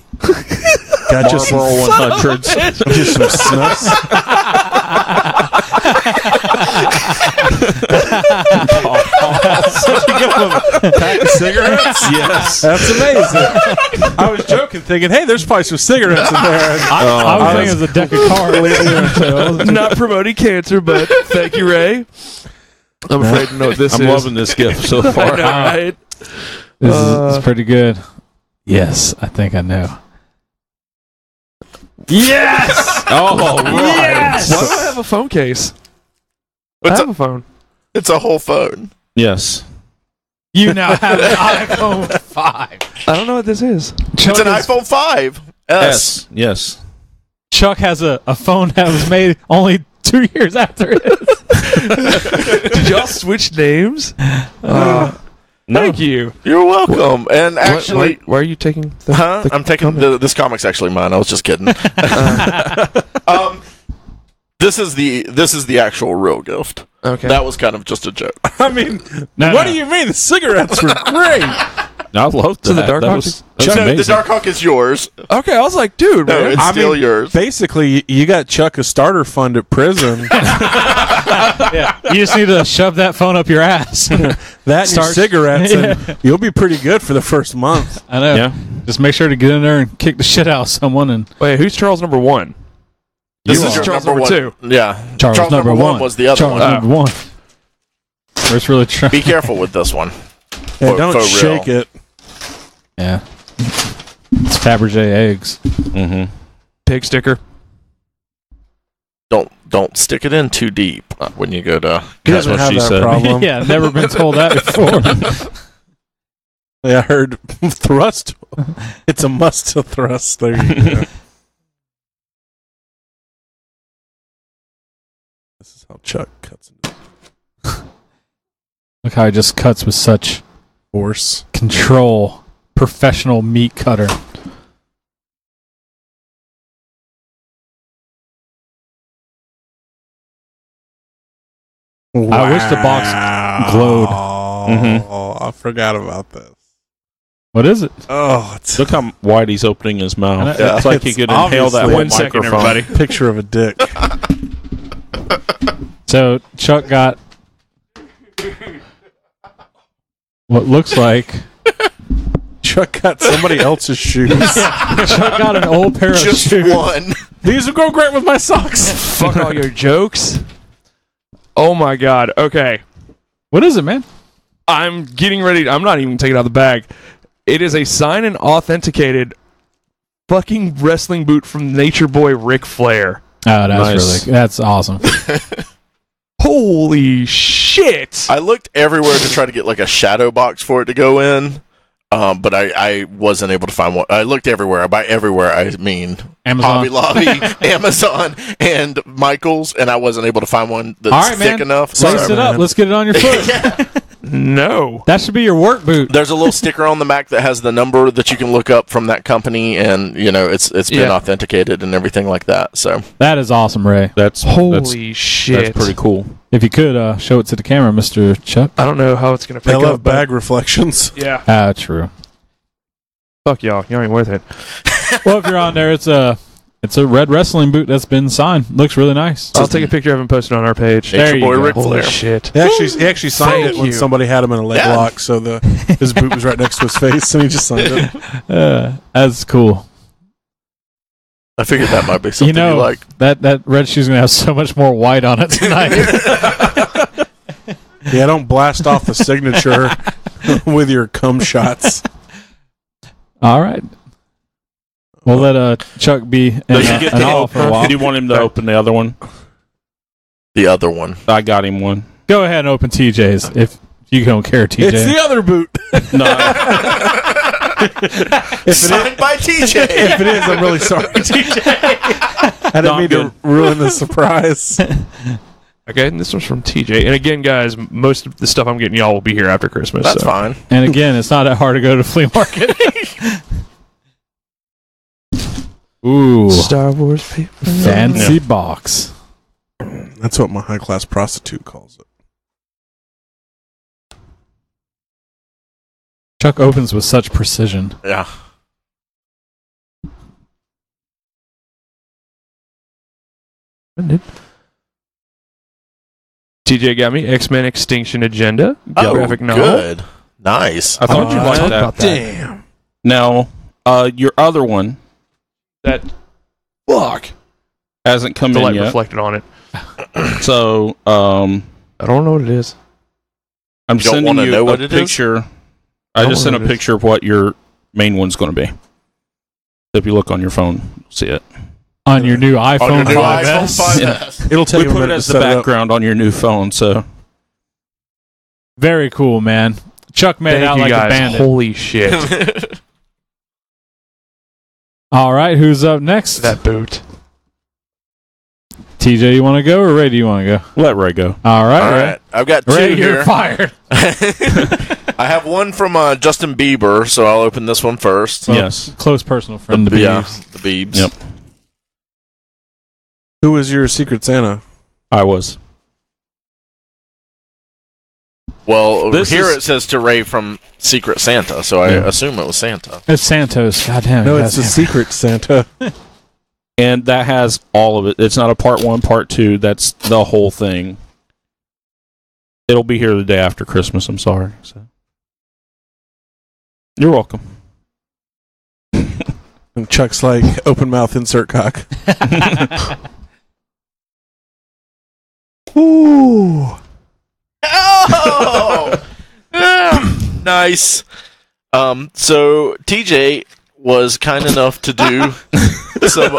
[SPEAKER 4] Got just some,
[SPEAKER 5] Marlboro 100s.
[SPEAKER 4] just some snuffs. Pack of cigarettes?
[SPEAKER 5] Yes.
[SPEAKER 4] That's amazing. I was joking, thinking, hey, there's probably some cigarettes in there.
[SPEAKER 3] I was thinking it was a deck of cards.
[SPEAKER 6] Not promoting cancer, but thank you, Ray. I'm afraid to know what this
[SPEAKER 5] I'm
[SPEAKER 6] is.
[SPEAKER 5] loving this gift so
[SPEAKER 6] I
[SPEAKER 5] far.
[SPEAKER 6] know, right?
[SPEAKER 3] This is pretty good. Yes, I think I know.
[SPEAKER 6] Yes!
[SPEAKER 5] Oh,
[SPEAKER 3] Yes!
[SPEAKER 6] Why do I have a phone case? I
[SPEAKER 1] It's
[SPEAKER 6] have a phone.
[SPEAKER 1] It's a whole phone.
[SPEAKER 5] Yes.
[SPEAKER 3] You now have an iPhone 5.
[SPEAKER 6] I don't know what this is.
[SPEAKER 1] It's an iPhone 5. S.
[SPEAKER 5] Yes.
[SPEAKER 3] Chuck has a phone that was made only 2 years after it.
[SPEAKER 6] Did y'all switch names?
[SPEAKER 5] No.
[SPEAKER 6] Thank you.
[SPEAKER 1] You're welcome. And actually,
[SPEAKER 6] why are you taking the...
[SPEAKER 1] huh? I'm taking this comic's actually mine. I was just kidding. This is the actual real gift.
[SPEAKER 6] Okay.
[SPEAKER 1] That was kind of just a joke.
[SPEAKER 4] I mean,
[SPEAKER 3] No,
[SPEAKER 4] what
[SPEAKER 3] no.
[SPEAKER 4] do you mean? The cigarettes were great.
[SPEAKER 5] I love that.
[SPEAKER 6] So the Dark
[SPEAKER 5] that
[SPEAKER 6] Hawk
[SPEAKER 5] was,
[SPEAKER 6] is-
[SPEAKER 5] that was
[SPEAKER 1] No,
[SPEAKER 5] amazing.
[SPEAKER 1] the Dark Hawk is yours.
[SPEAKER 6] Okay, I was like, dude,
[SPEAKER 1] No,
[SPEAKER 6] man.
[SPEAKER 1] it's
[SPEAKER 4] I
[SPEAKER 1] still
[SPEAKER 4] mean,
[SPEAKER 1] yours.
[SPEAKER 4] Basically, you got Chuck a starter fund at prison.
[SPEAKER 3] Yeah, you just need to shove that phone up your ass.
[SPEAKER 4] That and your
[SPEAKER 3] Starts-
[SPEAKER 4] cigarettes, and you'll be pretty good for the first month.
[SPEAKER 3] I know.
[SPEAKER 5] Yeah.
[SPEAKER 3] Just make sure to get in there and kick the shit out of someone. And
[SPEAKER 6] Wait, who's Charles number 1?
[SPEAKER 1] This
[SPEAKER 6] You
[SPEAKER 1] is
[SPEAKER 6] are.
[SPEAKER 1] your
[SPEAKER 6] Charles
[SPEAKER 1] number
[SPEAKER 6] number
[SPEAKER 1] 1. Yeah.
[SPEAKER 3] Charles number one
[SPEAKER 1] was the other
[SPEAKER 3] Charles
[SPEAKER 1] one.
[SPEAKER 3] number one. Where's really trying?
[SPEAKER 1] Be careful with this one.
[SPEAKER 4] Yeah,
[SPEAKER 1] For
[SPEAKER 4] don't
[SPEAKER 1] real.
[SPEAKER 4] shake it.
[SPEAKER 3] Yeah, it's Fabergé eggs.
[SPEAKER 5] Mm-hmm.
[SPEAKER 6] Pig sticker.
[SPEAKER 1] Don't stick it in too deep when you go to.
[SPEAKER 4] He
[SPEAKER 5] That's
[SPEAKER 4] doesn't
[SPEAKER 5] what
[SPEAKER 4] have
[SPEAKER 5] she
[SPEAKER 4] that
[SPEAKER 5] said.
[SPEAKER 4] problem.
[SPEAKER 3] Yeah, never been told that before.
[SPEAKER 4] Yeah, I heard thrust. It's a must to thrust. There you go. This is how Chuck cuts into
[SPEAKER 3] Look how he just cuts with such
[SPEAKER 4] force.
[SPEAKER 3] control. Professional meat cutter. I wish the box glowed.
[SPEAKER 4] Oh, I forgot about this.
[SPEAKER 3] What is it?
[SPEAKER 4] Oh, it's
[SPEAKER 5] Look how wide he's opening his mouth.
[SPEAKER 3] Yeah.
[SPEAKER 5] It's like he could inhale that
[SPEAKER 4] obviously-
[SPEAKER 5] whole
[SPEAKER 6] 1 second,
[SPEAKER 5] microphone.
[SPEAKER 6] everybody.
[SPEAKER 4] a picture of a dick.
[SPEAKER 3] So Chuck got what looks like
[SPEAKER 4] Chuck got somebody else's shoes.
[SPEAKER 3] Chuck got an old pair of
[SPEAKER 1] Just
[SPEAKER 3] shoes.
[SPEAKER 1] one.
[SPEAKER 4] These would go great with my socks.
[SPEAKER 6] Fuck all your jokes. Oh my god. Okay.
[SPEAKER 3] What is it, man?
[SPEAKER 6] I'm getting ready. I'm not even taking it out of the bag. It is a signed and authenticated fucking wrestling boot from Nature Boy Ric Flair.
[SPEAKER 3] Oh,
[SPEAKER 5] Nice.
[SPEAKER 3] that's awesome.
[SPEAKER 6] Holy shit.
[SPEAKER 1] I looked everywhere to try to get like a shadow box for it to go in, but I wasn't able to find one. I looked everywhere. By everywhere, I mean
[SPEAKER 3] Amazon.
[SPEAKER 1] Hobby Lobby, Amazon, and Michael's, and I wasn't able to find one that's
[SPEAKER 3] All right,
[SPEAKER 1] thick
[SPEAKER 3] man.
[SPEAKER 1] enough.
[SPEAKER 3] Lace it up. Let's get it on your foot.
[SPEAKER 6] No.
[SPEAKER 3] That should be your work boot.
[SPEAKER 1] There's a little sticker on the Mac that has the number that you can look up from that company, and it's been
[SPEAKER 6] Yeah.
[SPEAKER 1] authenticated and everything like that. So
[SPEAKER 3] That is awesome, Ray.
[SPEAKER 5] That's
[SPEAKER 6] Holy shit.
[SPEAKER 5] That's pretty cool.
[SPEAKER 3] If you could show it to the camera, Mr. Chuck.
[SPEAKER 6] I don't know how it's going to
[SPEAKER 4] I
[SPEAKER 6] pick
[SPEAKER 4] love
[SPEAKER 6] up. but-
[SPEAKER 4] bag reflections.
[SPEAKER 6] Yeah.
[SPEAKER 3] Ah, true.
[SPEAKER 6] Fuck y'all. Y'all ain't worth it.
[SPEAKER 3] Well, if you're on there, it's a red wrestling boot that's been signed. Looks really nice.
[SPEAKER 6] I'll take a picture of him posted on our page.
[SPEAKER 3] There
[SPEAKER 1] Nature
[SPEAKER 3] you
[SPEAKER 1] Boy
[SPEAKER 3] go.
[SPEAKER 1] Ric
[SPEAKER 6] Holy
[SPEAKER 1] Flair.
[SPEAKER 6] shit.
[SPEAKER 4] He actually signed
[SPEAKER 6] Thank
[SPEAKER 4] it when
[SPEAKER 6] you.
[SPEAKER 4] somebody had him in a leg
[SPEAKER 1] Yeah.
[SPEAKER 4] lock, so his boot was right next to his face, and he just signed it.
[SPEAKER 3] That's cool.
[SPEAKER 1] I figured that might be something you like.
[SPEAKER 3] that red shoe's gonna have so much more white on it tonight.
[SPEAKER 4] Yeah, don't blast off the signature with your cum shots.
[SPEAKER 3] All right. We'll let Chuck be in
[SPEAKER 5] Does he get
[SPEAKER 3] an
[SPEAKER 5] the
[SPEAKER 3] all for a while.
[SPEAKER 5] Do you want him to open the other one?
[SPEAKER 1] The other one.
[SPEAKER 5] I got him one.
[SPEAKER 3] Go ahead and open TJ's if you don't care, TJ.
[SPEAKER 4] It's the other boot.
[SPEAKER 5] No,
[SPEAKER 1] Signed by TJ.
[SPEAKER 4] If it is, I'm really sorry, TJ. I didn't
[SPEAKER 5] No,
[SPEAKER 4] mean to
[SPEAKER 5] I'm
[SPEAKER 4] ruin the surprise.
[SPEAKER 6] Okay, and this one's from TJ. And again, guys, most of the stuff I'm getting y'all will be here after Christmas.
[SPEAKER 1] That's
[SPEAKER 6] so.
[SPEAKER 1] fine.
[SPEAKER 3] And again, it's not that hard to go to the flea market. Ooh,
[SPEAKER 6] Star Wars paper.
[SPEAKER 3] fancy box.
[SPEAKER 4] That's what my high class prostitute calls it.
[SPEAKER 3] Chuck opens with such precision.
[SPEAKER 1] Yeah.
[SPEAKER 6] TJ got me X-Men Extinction Agenda. Graphic novel.
[SPEAKER 1] Good. Nice.
[SPEAKER 5] I thought you'd like
[SPEAKER 6] talk
[SPEAKER 5] that.
[SPEAKER 6] about that.
[SPEAKER 4] Damn.
[SPEAKER 5] Now, your other one
[SPEAKER 6] That fuck.
[SPEAKER 5] hasn't come
[SPEAKER 6] The
[SPEAKER 5] in
[SPEAKER 6] light
[SPEAKER 5] yet.
[SPEAKER 6] reflected on it.
[SPEAKER 5] So,
[SPEAKER 6] I don't know what it is.
[SPEAKER 5] I'm
[SPEAKER 1] You don't
[SPEAKER 5] sending
[SPEAKER 1] wanna
[SPEAKER 5] you
[SPEAKER 1] know
[SPEAKER 5] a
[SPEAKER 1] what it is?
[SPEAKER 5] picture. I
[SPEAKER 6] don't
[SPEAKER 5] just
[SPEAKER 6] know
[SPEAKER 5] sent a
[SPEAKER 6] what it is.
[SPEAKER 5] picture of what your main one's going to be. If you look on your phone, you'll see it.
[SPEAKER 3] On your new iPhone
[SPEAKER 1] On your new
[SPEAKER 3] 5S.
[SPEAKER 1] iPhone 5S.
[SPEAKER 4] It'll take
[SPEAKER 5] We
[SPEAKER 4] you a
[SPEAKER 5] put it
[SPEAKER 4] minute to
[SPEAKER 5] as the
[SPEAKER 4] set it up.
[SPEAKER 5] background on your new phone, so
[SPEAKER 3] Very cool, man. Chuck made it
[SPEAKER 6] Thank
[SPEAKER 3] out
[SPEAKER 6] you
[SPEAKER 3] like a
[SPEAKER 6] guys.
[SPEAKER 3] bandit.
[SPEAKER 6] Holy shit.
[SPEAKER 3] All right, who's up next?
[SPEAKER 6] That boot.
[SPEAKER 3] TJ, you want to go or Ray, do you want to go?
[SPEAKER 5] let Ray go.
[SPEAKER 3] All right,
[SPEAKER 1] All
[SPEAKER 3] Ray.
[SPEAKER 1] right. I've got two
[SPEAKER 3] Ray,
[SPEAKER 1] here.
[SPEAKER 3] you're fired.
[SPEAKER 1] I have one from Justin Bieber, so I'll open this one first.
[SPEAKER 5] Yes.
[SPEAKER 3] Close personal friend to
[SPEAKER 1] Yeah,
[SPEAKER 3] Beavs.
[SPEAKER 1] the Biebs.
[SPEAKER 5] Yep.
[SPEAKER 4] Who was your Secret Santa?
[SPEAKER 5] I was.
[SPEAKER 1] Well,
[SPEAKER 5] This
[SPEAKER 1] here
[SPEAKER 5] is-
[SPEAKER 1] it says to Ray from Secret Santa, so I
[SPEAKER 5] Yeah.
[SPEAKER 1] assume it was Santa.
[SPEAKER 3] It's Santos. God damn it.
[SPEAKER 4] No,
[SPEAKER 3] guys.
[SPEAKER 4] it's the Secret Santa.
[SPEAKER 5] And that has all of it. It's not a part 1, part 2. That's the whole thing. It'll be here the day after Christmas. I'm sorry. So. You're welcome.
[SPEAKER 4] And Chuck's like, open mouth, insert cock. Ooh.
[SPEAKER 1] Oh! Nice. So TJ was kind enough to do some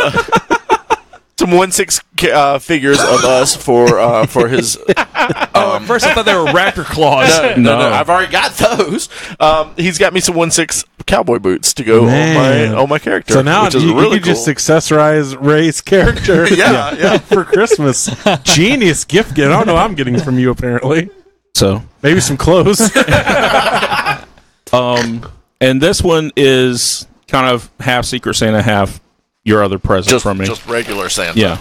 [SPEAKER 1] some 1/6 figures of us for his.
[SPEAKER 6] At first I thought they were raptor claws.
[SPEAKER 1] No, I've already got those. He's got me some 1/6 cowboy boots to go on my character.
[SPEAKER 4] So now
[SPEAKER 1] which is
[SPEAKER 4] you
[SPEAKER 1] really
[SPEAKER 4] can
[SPEAKER 1] cool.
[SPEAKER 4] just accessorize Ray's character.
[SPEAKER 1] Yeah.
[SPEAKER 4] For Christmas. Genius gift. I don't know what I'm getting from you apparently.
[SPEAKER 5] So
[SPEAKER 4] Maybe some clothes.
[SPEAKER 5] and this one is kind of half Secret Santa, half your other present from me.
[SPEAKER 1] Just regular Santa.
[SPEAKER 5] Yeah.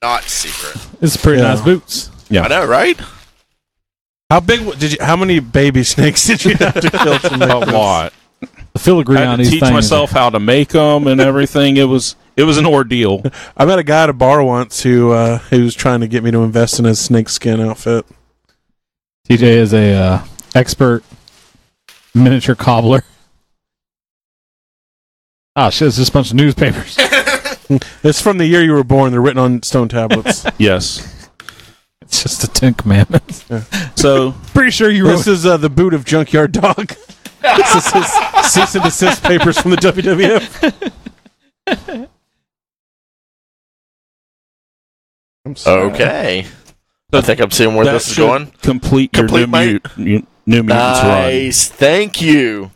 [SPEAKER 1] Not secret.
[SPEAKER 3] It's pretty nice boots.
[SPEAKER 5] Yeah.
[SPEAKER 1] I know, right?
[SPEAKER 4] How many baby snakes did you have to kill to make
[SPEAKER 5] A
[SPEAKER 4] this?
[SPEAKER 5] lot.
[SPEAKER 3] The filigree
[SPEAKER 5] I
[SPEAKER 3] on
[SPEAKER 5] had to
[SPEAKER 3] these
[SPEAKER 5] teach
[SPEAKER 3] things.
[SPEAKER 5] myself how to make them and everything. It was an ordeal.
[SPEAKER 4] I met a guy at a bar once who was trying to get me to invest in his snakeskin outfit.
[SPEAKER 3] TJ is a expert miniature cobbler. Oh shit! It's just a bunch of newspapers.
[SPEAKER 4] It's from the year you were born. They're written on stone tablets.
[SPEAKER 5] Yes.
[SPEAKER 3] It's just the Ten Commandments.
[SPEAKER 5] So
[SPEAKER 3] Pretty sure you wrote.
[SPEAKER 4] This is the boot of Junkyard Dog. This is his cease and desist papers from the WWF. I'm sorry.
[SPEAKER 1] Okay. I think I'm seeing where
[SPEAKER 5] that
[SPEAKER 1] this is
[SPEAKER 5] should
[SPEAKER 1] going.
[SPEAKER 5] complete your
[SPEAKER 1] Complete my-
[SPEAKER 5] New Mutants run.
[SPEAKER 1] Nice. Thank you.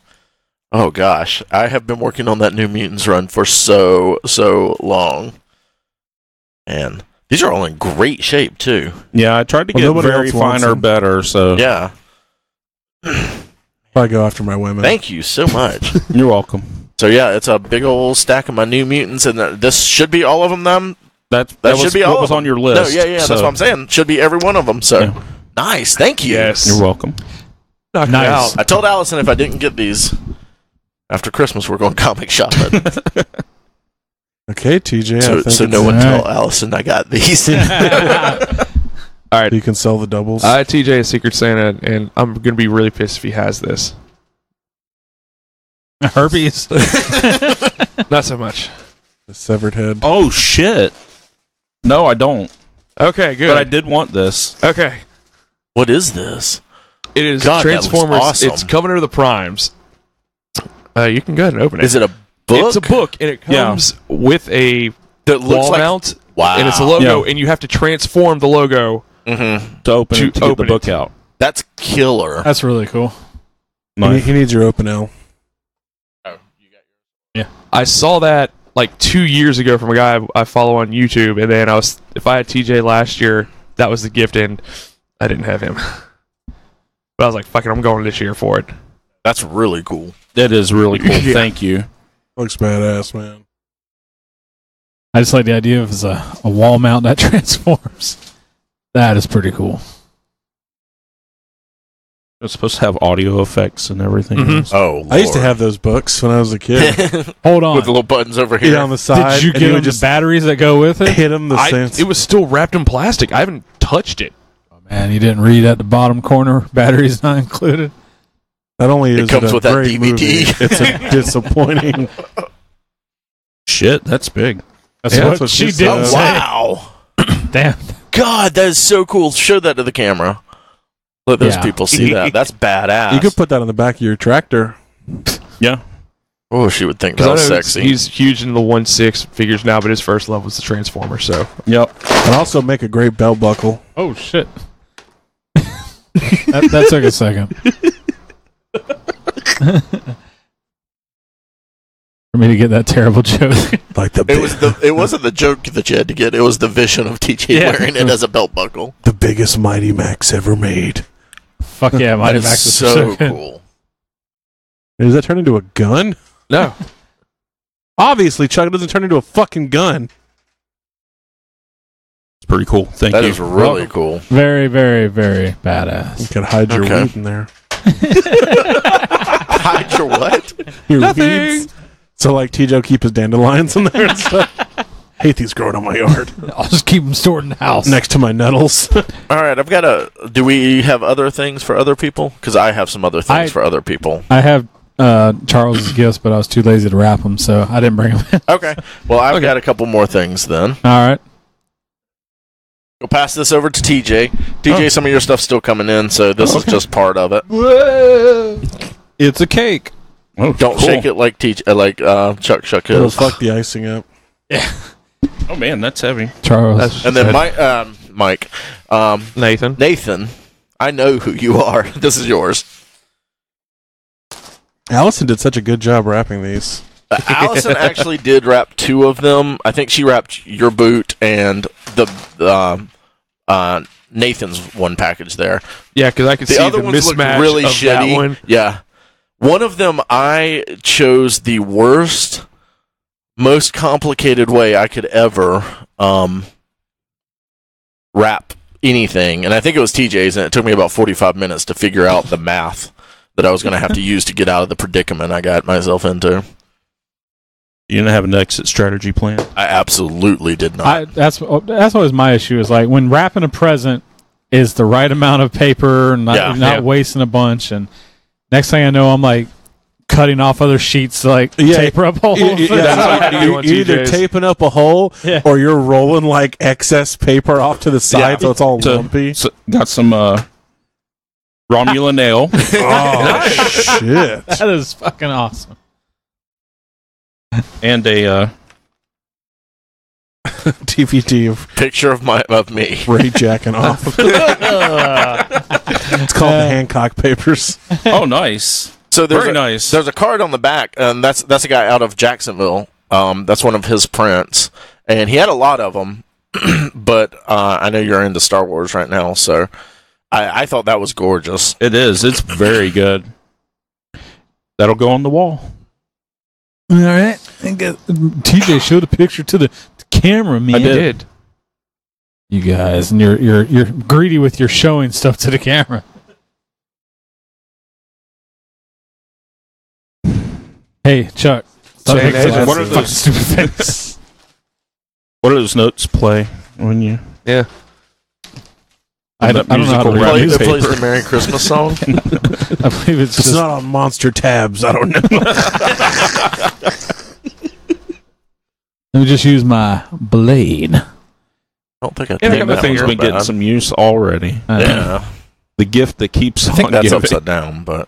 [SPEAKER 1] Oh gosh, I have been working on that New Mutants run for so long, and these are all in great shape too.
[SPEAKER 5] Yeah, I tried to get
[SPEAKER 4] nobody
[SPEAKER 5] very
[SPEAKER 4] else wants
[SPEAKER 5] fine or
[SPEAKER 4] them.
[SPEAKER 5] better. So
[SPEAKER 1] Yeah.
[SPEAKER 4] If I go after my women.
[SPEAKER 1] Thank you so much.
[SPEAKER 5] you're welcome.
[SPEAKER 1] So yeah, it's a big old stack of my New Mutants, and this should be all of them.
[SPEAKER 5] That
[SPEAKER 1] That
[SPEAKER 5] was
[SPEAKER 1] should be
[SPEAKER 5] what
[SPEAKER 1] all
[SPEAKER 5] was
[SPEAKER 1] of
[SPEAKER 5] on
[SPEAKER 1] them.
[SPEAKER 5] your list.
[SPEAKER 1] No, yeah,
[SPEAKER 5] so
[SPEAKER 1] that's what I'm saying. Should be every one of them. So
[SPEAKER 5] Yeah.
[SPEAKER 1] nice. Thank you.
[SPEAKER 6] Yes.
[SPEAKER 5] You're welcome.
[SPEAKER 6] Knock it
[SPEAKER 3] Nice.
[SPEAKER 6] out.
[SPEAKER 1] I told Allison if I didn't get these after Christmas, we're going comic shopping.
[SPEAKER 4] Okay, TJ. I
[SPEAKER 1] so
[SPEAKER 4] think
[SPEAKER 1] no
[SPEAKER 4] it's-
[SPEAKER 1] one
[SPEAKER 3] all
[SPEAKER 1] tell
[SPEAKER 3] right.
[SPEAKER 1] Allison I got these.
[SPEAKER 6] All right.
[SPEAKER 4] You can sell the doubles.
[SPEAKER 6] I had TJ a Secret Santa, and I'm going to be really pissed if he has this.
[SPEAKER 3] herpes.
[SPEAKER 6] Not so much.
[SPEAKER 4] The severed head.
[SPEAKER 5] Oh shit! No, I don't.
[SPEAKER 6] Okay, good.
[SPEAKER 5] But I did want this.
[SPEAKER 6] Okay.
[SPEAKER 1] What is this?
[SPEAKER 6] It is
[SPEAKER 1] God, that looks
[SPEAKER 6] Transformers.
[SPEAKER 1] awesome.
[SPEAKER 6] It's Covenant of the Primes. You can go ahead and open it.
[SPEAKER 1] Is it a book?
[SPEAKER 6] It's a book, and it
[SPEAKER 5] Yeah.
[SPEAKER 6] comes with a
[SPEAKER 1] that looks
[SPEAKER 6] wall
[SPEAKER 1] like
[SPEAKER 6] mount,
[SPEAKER 1] wow.
[SPEAKER 6] and it's a logo,
[SPEAKER 5] Yeah.
[SPEAKER 6] and you have to transform the logo.
[SPEAKER 1] Mm-hmm.
[SPEAKER 5] To open
[SPEAKER 6] To
[SPEAKER 5] it to get the
[SPEAKER 6] open
[SPEAKER 5] book
[SPEAKER 6] it.
[SPEAKER 5] out.
[SPEAKER 1] That's killer.
[SPEAKER 3] That's really cool.
[SPEAKER 4] He needs your open L.
[SPEAKER 6] I saw that like 2 years ago from a guy I follow on YouTube, and then if I had TJ last year, that was the gift, and I didn't have him. But I was like, fuck it, I'm going this year for it.
[SPEAKER 1] That's really cool.
[SPEAKER 5] That is really cool.
[SPEAKER 6] Yeah.
[SPEAKER 5] Thank you.
[SPEAKER 4] Looks badass, man.
[SPEAKER 3] I just like the idea of a wall mount that transforms. That is pretty cool.
[SPEAKER 5] It's supposed to have audio effects and everything.
[SPEAKER 6] Mhm.
[SPEAKER 5] else.
[SPEAKER 1] Oh, Lord.
[SPEAKER 4] I used to have those books when I was a kid.
[SPEAKER 3] Hold on.
[SPEAKER 1] with the little buttons over here.
[SPEAKER 4] Hit on the side.
[SPEAKER 3] Did you
[SPEAKER 4] and
[SPEAKER 3] get
[SPEAKER 4] would
[SPEAKER 3] them the
[SPEAKER 4] just
[SPEAKER 3] batteries that go with it?
[SPEAKER 4] hit them the same?
[SPEAKER 6] It was still wrapped in plastic. I haven't touched it.
[SPEAKER 3] Man, you didn't read at the bottom corner. Batteries not included.
[SPEAKER 4] Not only is
[SPEAKER 1] comes
[SPEAKER 4] it a
[SPEAKER 1] with that
[SPEAKER 4] great
[SPEAKER 1] DVD.
[SPEAKER 4] movie, it's a disappointing.
[SPEAKER 5] Shit, that's big.
[SPEAKER 3] That's
[SPEAKER 4] Yeah,
[SPEAKER 3] what
[SPEAKER 4] that's what
[SPEAKER 3] she
[SPEAKER 4] she
[SPEAKER 3] did.
[SPEAKER 4] said.
[SPEAKER 1] Wow.
[SPEAKER 3] Damn.
[SPEAKER 1] God, that is so cool. Show that to the camera. Let those
[SPEAKER 3] Yeah.
[SPEAKER 1] people see that. That's badass.
[SPEAKER 4] You could put that on the back of your tractor.
[SPEAKER 5] Yeah.
[SPEAKER 1] Oh, she would think
[SPEAKER 6] 'Cause
[SPEAKER 1] that
[SPEAKER 6] I
[SPEAKER 1] was
[SPEAKER 6] know
[SPEAKER 1] sexy.
[SPEAKER 6] he's huge in the 1/6 figures now, but his first love was the Transformer. So
[SPEAKER 5] Yep.
[SPEAKER 4] And also make a great belt buckle.
[SPEAKER 3] Oh, shit. that took a second. For me to get that terrible joke.
[SPEAKER 4] Like
[SPEAKER 1] It wasn't the joke that you had to get. It was the vision of TJ
[SPEAKER 3] Yeah.
[SPEAKER 1] wearing it as a belt buckle.
[SPEAKER 4] the biggest Mighty Max ever made.
[SPEAKER 3] Fuck yeah, Mighty
[SPEAKER 1] That
[SPEAKER 3] Max
[SPEAKER 1] is
[SPEAKER 3] is
[SPEAKER 1] so
[SPEAKER 3] good.
[SPEAKER 1] cool.
[SPEAKER 4] Does that turn into a gun?
[SPEAKER 6] no,
[SPEAKER 4] Obviously, Chuck, it doesn't turn into a fucking gun.
[SPEAKER 5] It's pretty cool. Thank
[SPEAKER 1] That
[SPEAKER 5] you.
[SPEAKER 1] is really cool.
[SPEAKER 3] Very, very, very badass.
[SPEAKER 4] You can hide your
[SPEAKER 1] Okay.
[SPEAKER 4] weed in there.
[SPEAKER 1] Hide your what?
[SPEAKER 4] Your
[SPEAKER 6] Nothing.
[SPEAKER 4] weeds. So, like, TJ keep his dandelions in there and stuff. Hate these growing on my yard.
[SPEAKER 3] I'll just keep them stored in the house.
[SPEAKER 4] Next to my nettles.
[SPEAKER 1] All right, I've got do we have other things for other people? Because I have some other things for other people.
[SPEAKER 3] I have Charles's gifts, but I was too lazy to wrap them, so I didn't bring them in.
[SPEAKER 1] Okay. Well, I've got a couple more things then.
[SPEAKER 3] All right.
[SPEAKER 1] We'll pass this over to TJ. TJ, some of your stuff's still coming in, so this is just part of it.
[SPEAKER 3] It's a cake.
[SPEAKER 5] Oh,
[SPEAKER 1] Don't
[SPEAKER 5] cool.
[SPEAKER 1] shake it like Chuck shook
[SPEAKER 4] It'll
[SPEAKER 1] his.
[SPEAKER 4] fuck the icing up.
[SPEAKER 5] Oh man, that's heavy.
[SPEAKER 3] Charles.
[SPEAKER 1] And then Mike,
[SPEAKER 6] Nathan.
[SPEAKER 1] I know who you are. This is yours.
[SPEAKER 4] Allison did such a good job wrapping these.
[SPEAKER 1] Allison actually did wrap 2 of them. I think she wrapped your boot and the Nathan's one package there.
[SPEAKER 6] Yeah, because I could see
[SPEAKER 1] other
[SPEAKER 6] the
[SPEAKER 1] ones look
[SPEAKER 6] mismatch
[SPEAKER 1] really
[SPEAKER 6] of
[SPEAKER 1] shitty.
[SPEAKER 6] that one.
[SPEAKER 1] Yeah. One of them I chose the worst, most complicated way I could ever wrap anything. And I think it was TJ's, and it took me about 45 minutes to figure out the math that I was going to have to use to get out of the predicament I got myself into.
[SPEAKER 5] You didn't have an exit strategy plan?
[SPEAKER 1] I absolutely did not.
[SPEAKER 3] That's always my issue. Is like when wrapping a present is the right amount of paper and not wasting a bunch. And next thing I know, I'm like cutting off other sheets to like taper up holes.
[SPEAKER 4] You're either taping up a hole or you're rolling like excess paper off to the side so it's all lumpy.
[SPEAKER 5] So got some Romulan nail.
[SPEAKER 4] Oh, shit.
[SPEAKER 3] That is fucking awesome.
[SPEAKER 5] And a
[SPEAKER 4] DVD of
[SPEAKER 1] picture of me
[SPEAKER 4] Ray jacking off. It's called the Hancock Papers.
[SPEAKER 5] Oh, nice.
[SPEAKER 1] So
[SPEAKER 5] very nice.
[SPEAKER 1] There's a card on the back, and that's a guy out of Jacksonville. That's one of his prints, and he had a lot of them. But I know you're into Star Wars right now, so I thought that was gorgeous.
[SPEAKER 5] It is. It's very good. That'll go on the wall.
[SPEAKER 3] All right. TJ showed a picture to the camera, man.
[SPEAKER 6] I did.
[SPEAKER 3] You guys, and you're greedy with your showing stuff to the camera. Hey, Chuck.
[SPEAKER 5] So what are those
[SPEAKER 3] stupid things?
[SPEAKER 5] What do those notes play when you?
[SPEAKER 6] Yeah.
[SPEAKER 3] I don't know how to read
[SPEAKER 1] it plays the Merry Christmas song.
[SPEAKER 3] I believe it's just
[SPEAKER 4] not on Monster Tabs. I don't know.
[SPEAKER 3] Let me just use my blade.
[SPEAKER 1] I don't think I
[SPEAKER 5] that thing's been getting some use already.
[SPEAKER 1] Yeah.
[SPEAKER 5] The gift that keeps
[SPEAKER 1] I think
[SPEAKER 5] on
[SPEAKER 1] that's
[SPEAKER 5] giving.
[SPEAKER 1] upside down, but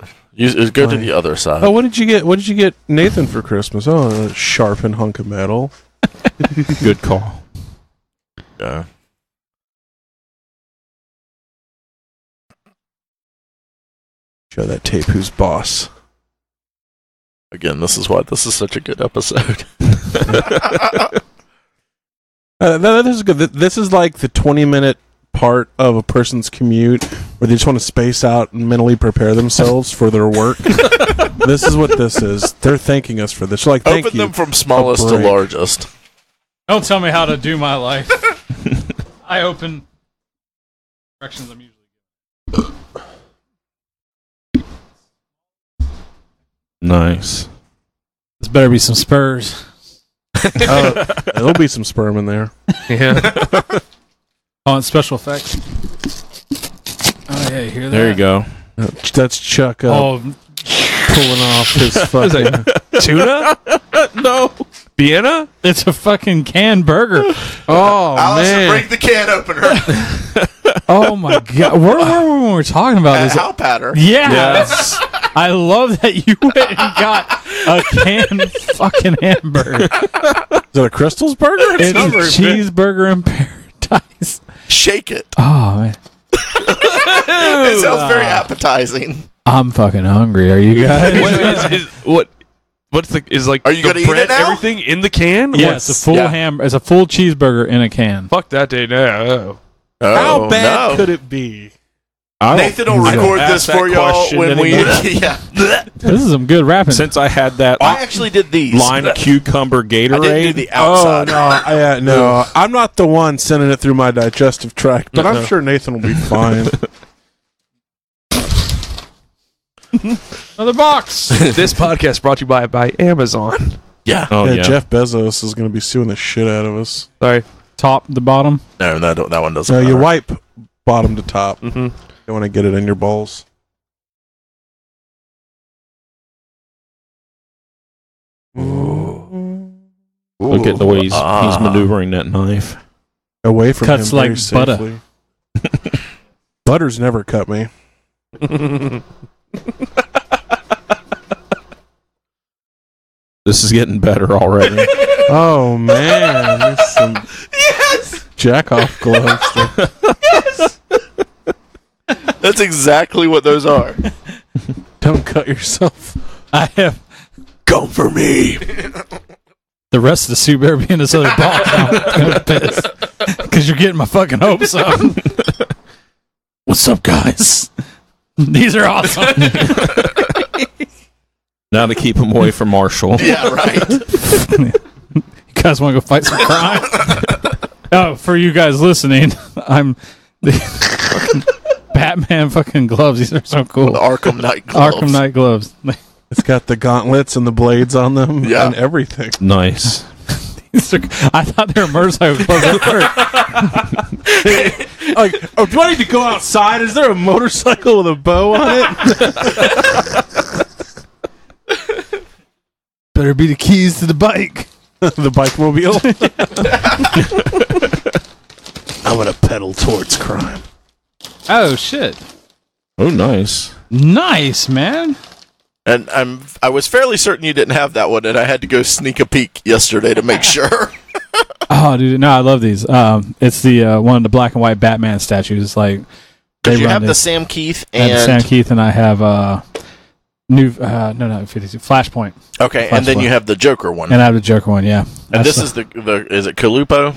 [SPEAKER 1] go to the other side.
[SPEAKER 4] Oh, what did you get? What did you get Nathan for Christmas? Oh, a sharpened hunk of metal.
[SPEAKER 5] Good call.
[SPEAKER 1] Yeah.
[SPEAKER 4] Show that tape who's boss.
[SPEAKER 1] Again, this is why this is such a good episode.
[SPEAKER 4] This is good. This is like the 20-minute part of a person's commute where they just want to space out and mentally prepare themselves for their work. This is what this is. They're thanking us for this. They're like, thank
[SPEAKER 1] Open
[SPEAKER 4] you.
[SPEAKER 1] them from smallest to largest.
[SPEAKER 3] Don't tell me how to do my life. I open directions I'm usually
[SPEAKER 5] Nice.
[SPEAKER 3] This better be some Spurs.
[SPEAKER 4] There'll be some sperm in there.
[SPEAKER 6] Yeah.
[SPEAKER 3] On special effects. Oh yeah, you hear that?
[SPEAKER 5] There you go.
[SPEAKER 4] That's Chuck pulling off his fucking
[SPEAKER 6] Tuna?
[SPEAKER 5] No.
[SPEAKER 6] Vienna?
[SPEAKER 3] It's a fucking canned burger.
[SPEAKER 4] Oh,
[SPEAKER 1] Allison,
[SPEAKER 4] man.
[SPEAKER 1] break the can opener.
[SPEAKER 3] Oh my god. Where were we when we were talking about this?
[SPEAKER 1] How patter?
[SPEAKER 3] Yeah.
[SPEAKER 5] Yes.
[SPEAKER 3] I love that you went and got a canned fucking hamburger.
[SPEAKER 4] Is it a Crystal's burger?
[SPEAKER 3] It's a cheeseburger in paradise.
[SPEAKER 1] Shake it.
[SPEAKER 3] Oh man.
[SPEAKER 1] It sounds very appetizing.
[SPEAKER 3] I'm fucking hungry. Are you guys?
[SPEAKER 6] What's like?
[SPEAKER 1] Are you
[SPEAKER 6] the
[SPEAKER 1] gonna eat
[SPEAKER 6] bread,
[SPEAKER 1] it now?
[SPEAKER 6] Everything in the can?
[SPEAKER 3] Yeah, it's a full it's a full cheeseburger in a can.
[SPEAKER 6] Fuck that day now.
[SPEAKER 4] How bad could it be?
[SPEAKER 1] Nathan will record this for y'all when we. Yeah.
[SPEAKER 3] This is some good rapping.
[SPEAKER 5] Since I had that
[SPEAKER 1] I actually did these.
[SPEAKER 5] lime cucumber Gatorade.
[SPEAKER 1] I didn't do the
[SPEAKER 4] Oh,
[SPEAKER 1] outside.
[SPEAKER 4] no. I'm not the one sending it through my digestive tract, but I'm sure Nathan will be fine.
[SPEAKER 3] Another box.
[SPEAKER 6] This podcast brought to you by Amazon.
[SPEAKER 1] Yeah.
[SPEAKER 5] Oh, yeah.
[SPEAKER 4] Jeff Bezos is going to be suing the shit out of us.
[SPEAKER 6] Sorry.
[SPEAKER 3] Top to bottom.
[SPEAKER 1] No, that one doesn't.
[SPEAKER 4] No, you
[SPEAKER 1] matter.
[SPEAKER 4] wipe bottom to top.
[SPEAKER 6] Mm-hmm.
[SPEAKER 4] You don't want to get it in your bowls.
[SPEAKER 5] Look at the way he's maneuvering that knife.
[SPEAKER 4] Away from
[SPEAKER 3] Cuts
[SPEAKER 4] him very
[SPEAKER 3] like butter.
[SPEAKER 4] safely. Butter's never cut me.
[SPEAKER 5] This is getting better already.
[SPEAKER 4] Oh man, there's some jack off gloves.
[SPEAKER 1] Yes. That's exactly what those are.
[SPEAKER 4] Don't cut yourself.
[SPEAKER 3] I have
[SPEAKER 1] Come for me.
[SPEAKER 3] the rest of the suit better be in this other box. I'm pissed because you're getting my fucking hopes up. What's up, guys? These are awesome.
[SPEAKER 5] Now to keep him away from Marshall.
[SPEAKER 1] Yeah, right.
[SPEAKER 3] You guys want to go fight some crime? Oh, for you guys listening, I'm the fucking Batman fucking gloves. These are so cool.
[SPEAKER 1] The Arkham Knight gloves.
[SPEAKER 3] Arkham Knight gloves.
[SPEAKER 4] It's got the gauntlets and the blades on them and everything.
[SPEAKER 5] Nice.
[SPEAKER 3] I thought they were motorcycle gloves at first.
[SPEAKER 4] Like, do I need to go outside? Is there a motorcycle with a bow on it?
[SPEAKER 3] Better be the keys to the bike.
[SPEAKER 4] The bike mobile. I'm gonna pedal towards crime.
[SPEAKER 3] Oh shit!
[SPEAKER 5] Oh, nice.
[SPEAKER 3] Nice, man.
[SPEAKER 1] And I was fairly certain you didn't have that one, and I had to go sneak a peek yesterday to make sure.
[SPEAKER 3] Oh, dude, no, I love these. It's the one of the black and white Batman statues. It's like
[SPEAKER 1] Because you have the Sam Keith
[SPEAKER 3] and
[SPEAKER 1] and
[SPEAKER 3] Sam Keith, and I have new 52 Flashpoint.
[SPEAKER 1] okay, and then you have the Joker one,
[SPEAKER 3] And I have the Joker one. Yeah,
[SPEAKER 1] and this is the is it Calupo?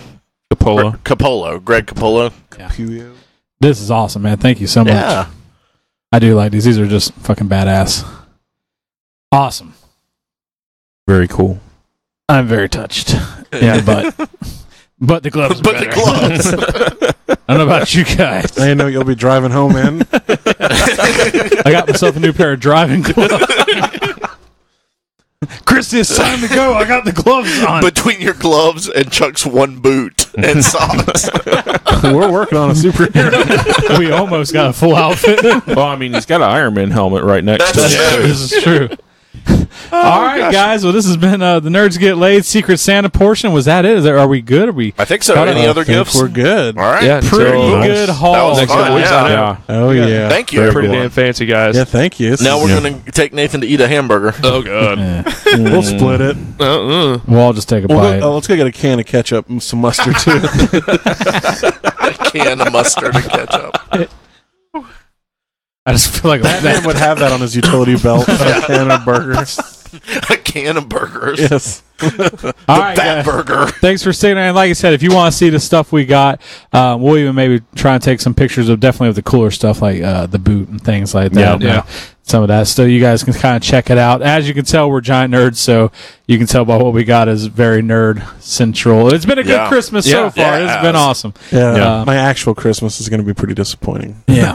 [SPEAKER 5] Capolo.
[SPEAKER 1] Capolo, Greg Capolo.
[SPEAKER 4] Puyo.
[SPEAKER 3] This is awesome, man. Thank you so much.
[SPEAKER 1] Yeah,
[SPEAKER 3] I do like these. These are just fucking badass. Awesome.
[SPEAKER 5] Very cool.
[SPEAKER 3] I'm very touched in the butt. But the gloves are
[SPEAKER 1] but
[SPEAKER 3] better.
[SPEAKER 1] the gloves.
[SPEAKER 3] I don't know about you guys.
[SPEAKER 4] I know you'll be driving home in.
[SPEAKER 3] I got myself a new pair of driving gloves. Christy, it's time to go. I got the gloves on.
[SPEAKER 1] Between your gloves and Chuck's one boot and socks.
[SPEAKER 4] We're working on a superhero.
[SPEAKER 3] We almost got a full outfit.
[SPEAKER 5] Well, I mean, he's got an Iron Man helmet right next to
[SPEAKER 1] That's
[SPEAKER 5] him.
[SPEAKER 1] true.
[SPEAKER 3] This is true. All right, guys. Well, this has been the Nerds Get Laid Secret Santa portion. Was that it? Are we good? Are we
[SPEAKER 1] I think so.
[SPEAKER 3] Got it.
[SPEAKER 1] Any
[SPEAKER 3] I
[SPEAKER 1] other
[SPEAKER 4] think
[SPEAKER 1] gifts?
[SPEAKER 4] we're good.
[SPEAKER 1] All right.
[SPEAKER 6] Yeah,
[SPEAKER 3] pretty
[SPEAKER 6] until
[SPEAKER 3] good
[SPEAKER 1] That
[SPEAKER 3] haul?
[SPEAKER 1] was
[SPEAKER 6] next
[SPEAKER 1] fun,
[SPEAKER 6] couple weeks.
[SPEAKER 1] yeah.
[SPEAKER 5] Yeah.
[SPEAKER 4] Oh yeah.
[SPEAKER 1] Thank you,
[SPEAKER 6] pretty
[SPEAKER 1] everyone.
[SPEAKER 6] damn fancy, guys.
[SPEAKER 4] Yeah, thank you. This
[SPEAKER 1] Now
[SPEAKER 4] is-
[SPEAKER 1] we're going to take Nathan to eat a hamburger.
[SPEAKER 6] Oh god.
[SPEAKER 3] Yeah.
[SPEAKER 4] we'll split it.
[SPEAKER 3] We'll all just take a bite.
[SPEAKER 4] Let's go get a can of ketchup and some mustard too.
[SPEAKER 1] A can of mustard and ketchup.
[SPEAKER 3] I just feel like
[SPEAKER 4] Batman would have that on his utility belt. A can of burgers.
[SPEAKER 1] A can of burgers.
[SPEAKER 4] Yes.
[SPEAKER 3] all right,
[SPEAKER 1] Bat
[SPEAKER 3] guys.
[SPEAKER 1] burger.
[SPEAKER 3] Thanks for staying on. Like I said, if you want to see the stuff we got, we'll even maybe try and take some pictures of definitely of the cooler stuff like the boot and things like that.
[SPEAKER 5] Yeah.
[SPEAKER 3] Some of that. So you guys can kind of check it out. As you can tell, we're giant nerds, so you can tell by what we got is very nerd central. It's been a good
[SPEAKER 1] Yeah.
[SPEAKER 3] Christmas
[SPEAKER 1] Yeah.
[SPEAKER 3] so far.
[SPEAKER 1] Yeah,
[SPEAKER 3] It's been
[SPEAKER 1] it has.
[SPEAKER 3] awesome.
[SPEAKER 4] Yeah.
[SPEAKER 3] Yeah.
[SPEAKER 4] My actual Christmas is going to be pretty disappointing.
[SPEAKER 3] Yeah.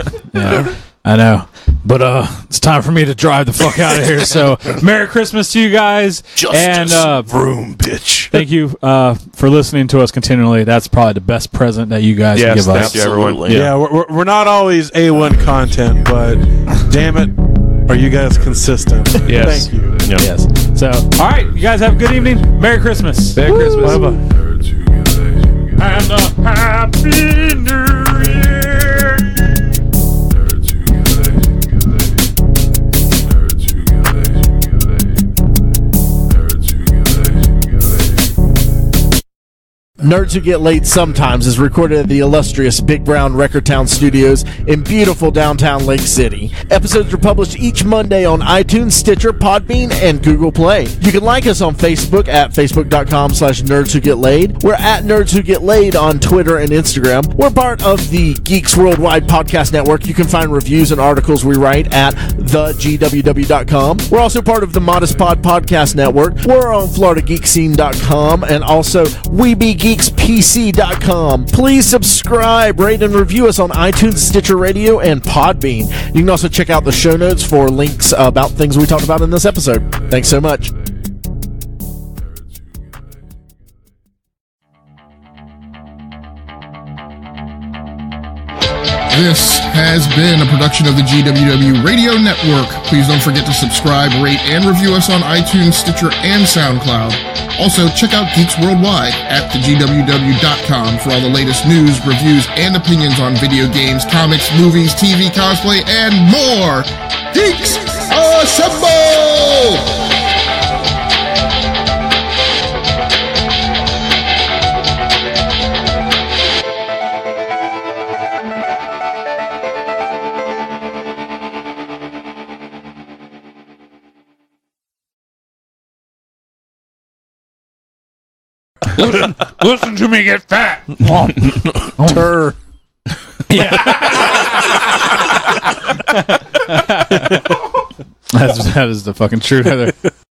[SPEAKER 3] I know. But it's time for me to drive the fuck out of here. So Merry Christmas to you guys.
[SPEAKER 1] Justice
[SPEAKER 3] And
[SPEAKER 1] room, bitch.
[SPEAKER 3] thank you for listening to us continually. That's probably the best present that you guys can
[SPEAKER 6] Yes,
[SPEAKER 3] give us.
[SPEAKER 6] thank you, everyone.
[SPEAKER 1] Absolutely.
[SPEAKER 4] Yeah, we're not always A1 content, but damn it, are you guys consistent?
[SPEAKER 6] Yes.
[SPEAKER 4] Thank you.
[SPEAKER 5] Yeah.
[SPEAKER 3] Yes. So, all right, you guys have a good evening. Merry Christmas.
[SPEAKER 6] Merry Christmas.
[SPEAKER 4] Bye-bye.
[SPEAKER 3] And a happy new year.
[SPEAKER 1] Nerds Who Get Late Sometimes is recorded at the illustrious Big Brown Record Town Studios in beautiful downtown Lake City. Episodes are published each Monday on iTunes, Stitcher, Podbean, and Google Play. You can like us on Facebook at facebook.com/Nerds Who Get Laid. We're at Nerds Who Get Laid on Twitter and Instagram. We're part of the Geeks World Wide podcast network. You can find reviews and articles we write at thegww.com. We're also part of the Modest Pod podcast network. We're on FloridaGeekscene.com and also WeBeGeeksPC.com. Please subscribe, rate, and review us on iTunes, Stitcher Radio, and Podbean. You can also check out the show notes for links about things we talked about in this episode. Thanks so much.
[SPEAKER 8] This has been a production of the GWW Radio Network. Please don't forget to subscribe, rate, and review us on iTunes, Stitcher, and SoundCloud. Also, check out Geeks Worldwide at thegww.com for all the latest news, reviews, and opinions on video games, comics, movies, TV, cosplay, and more. Geeks Assemble!
[SPEAKER 3] Listen to me get fat.
[SPEAKER 4] Tur.
[SPEAKER 3] That is the fucking truth.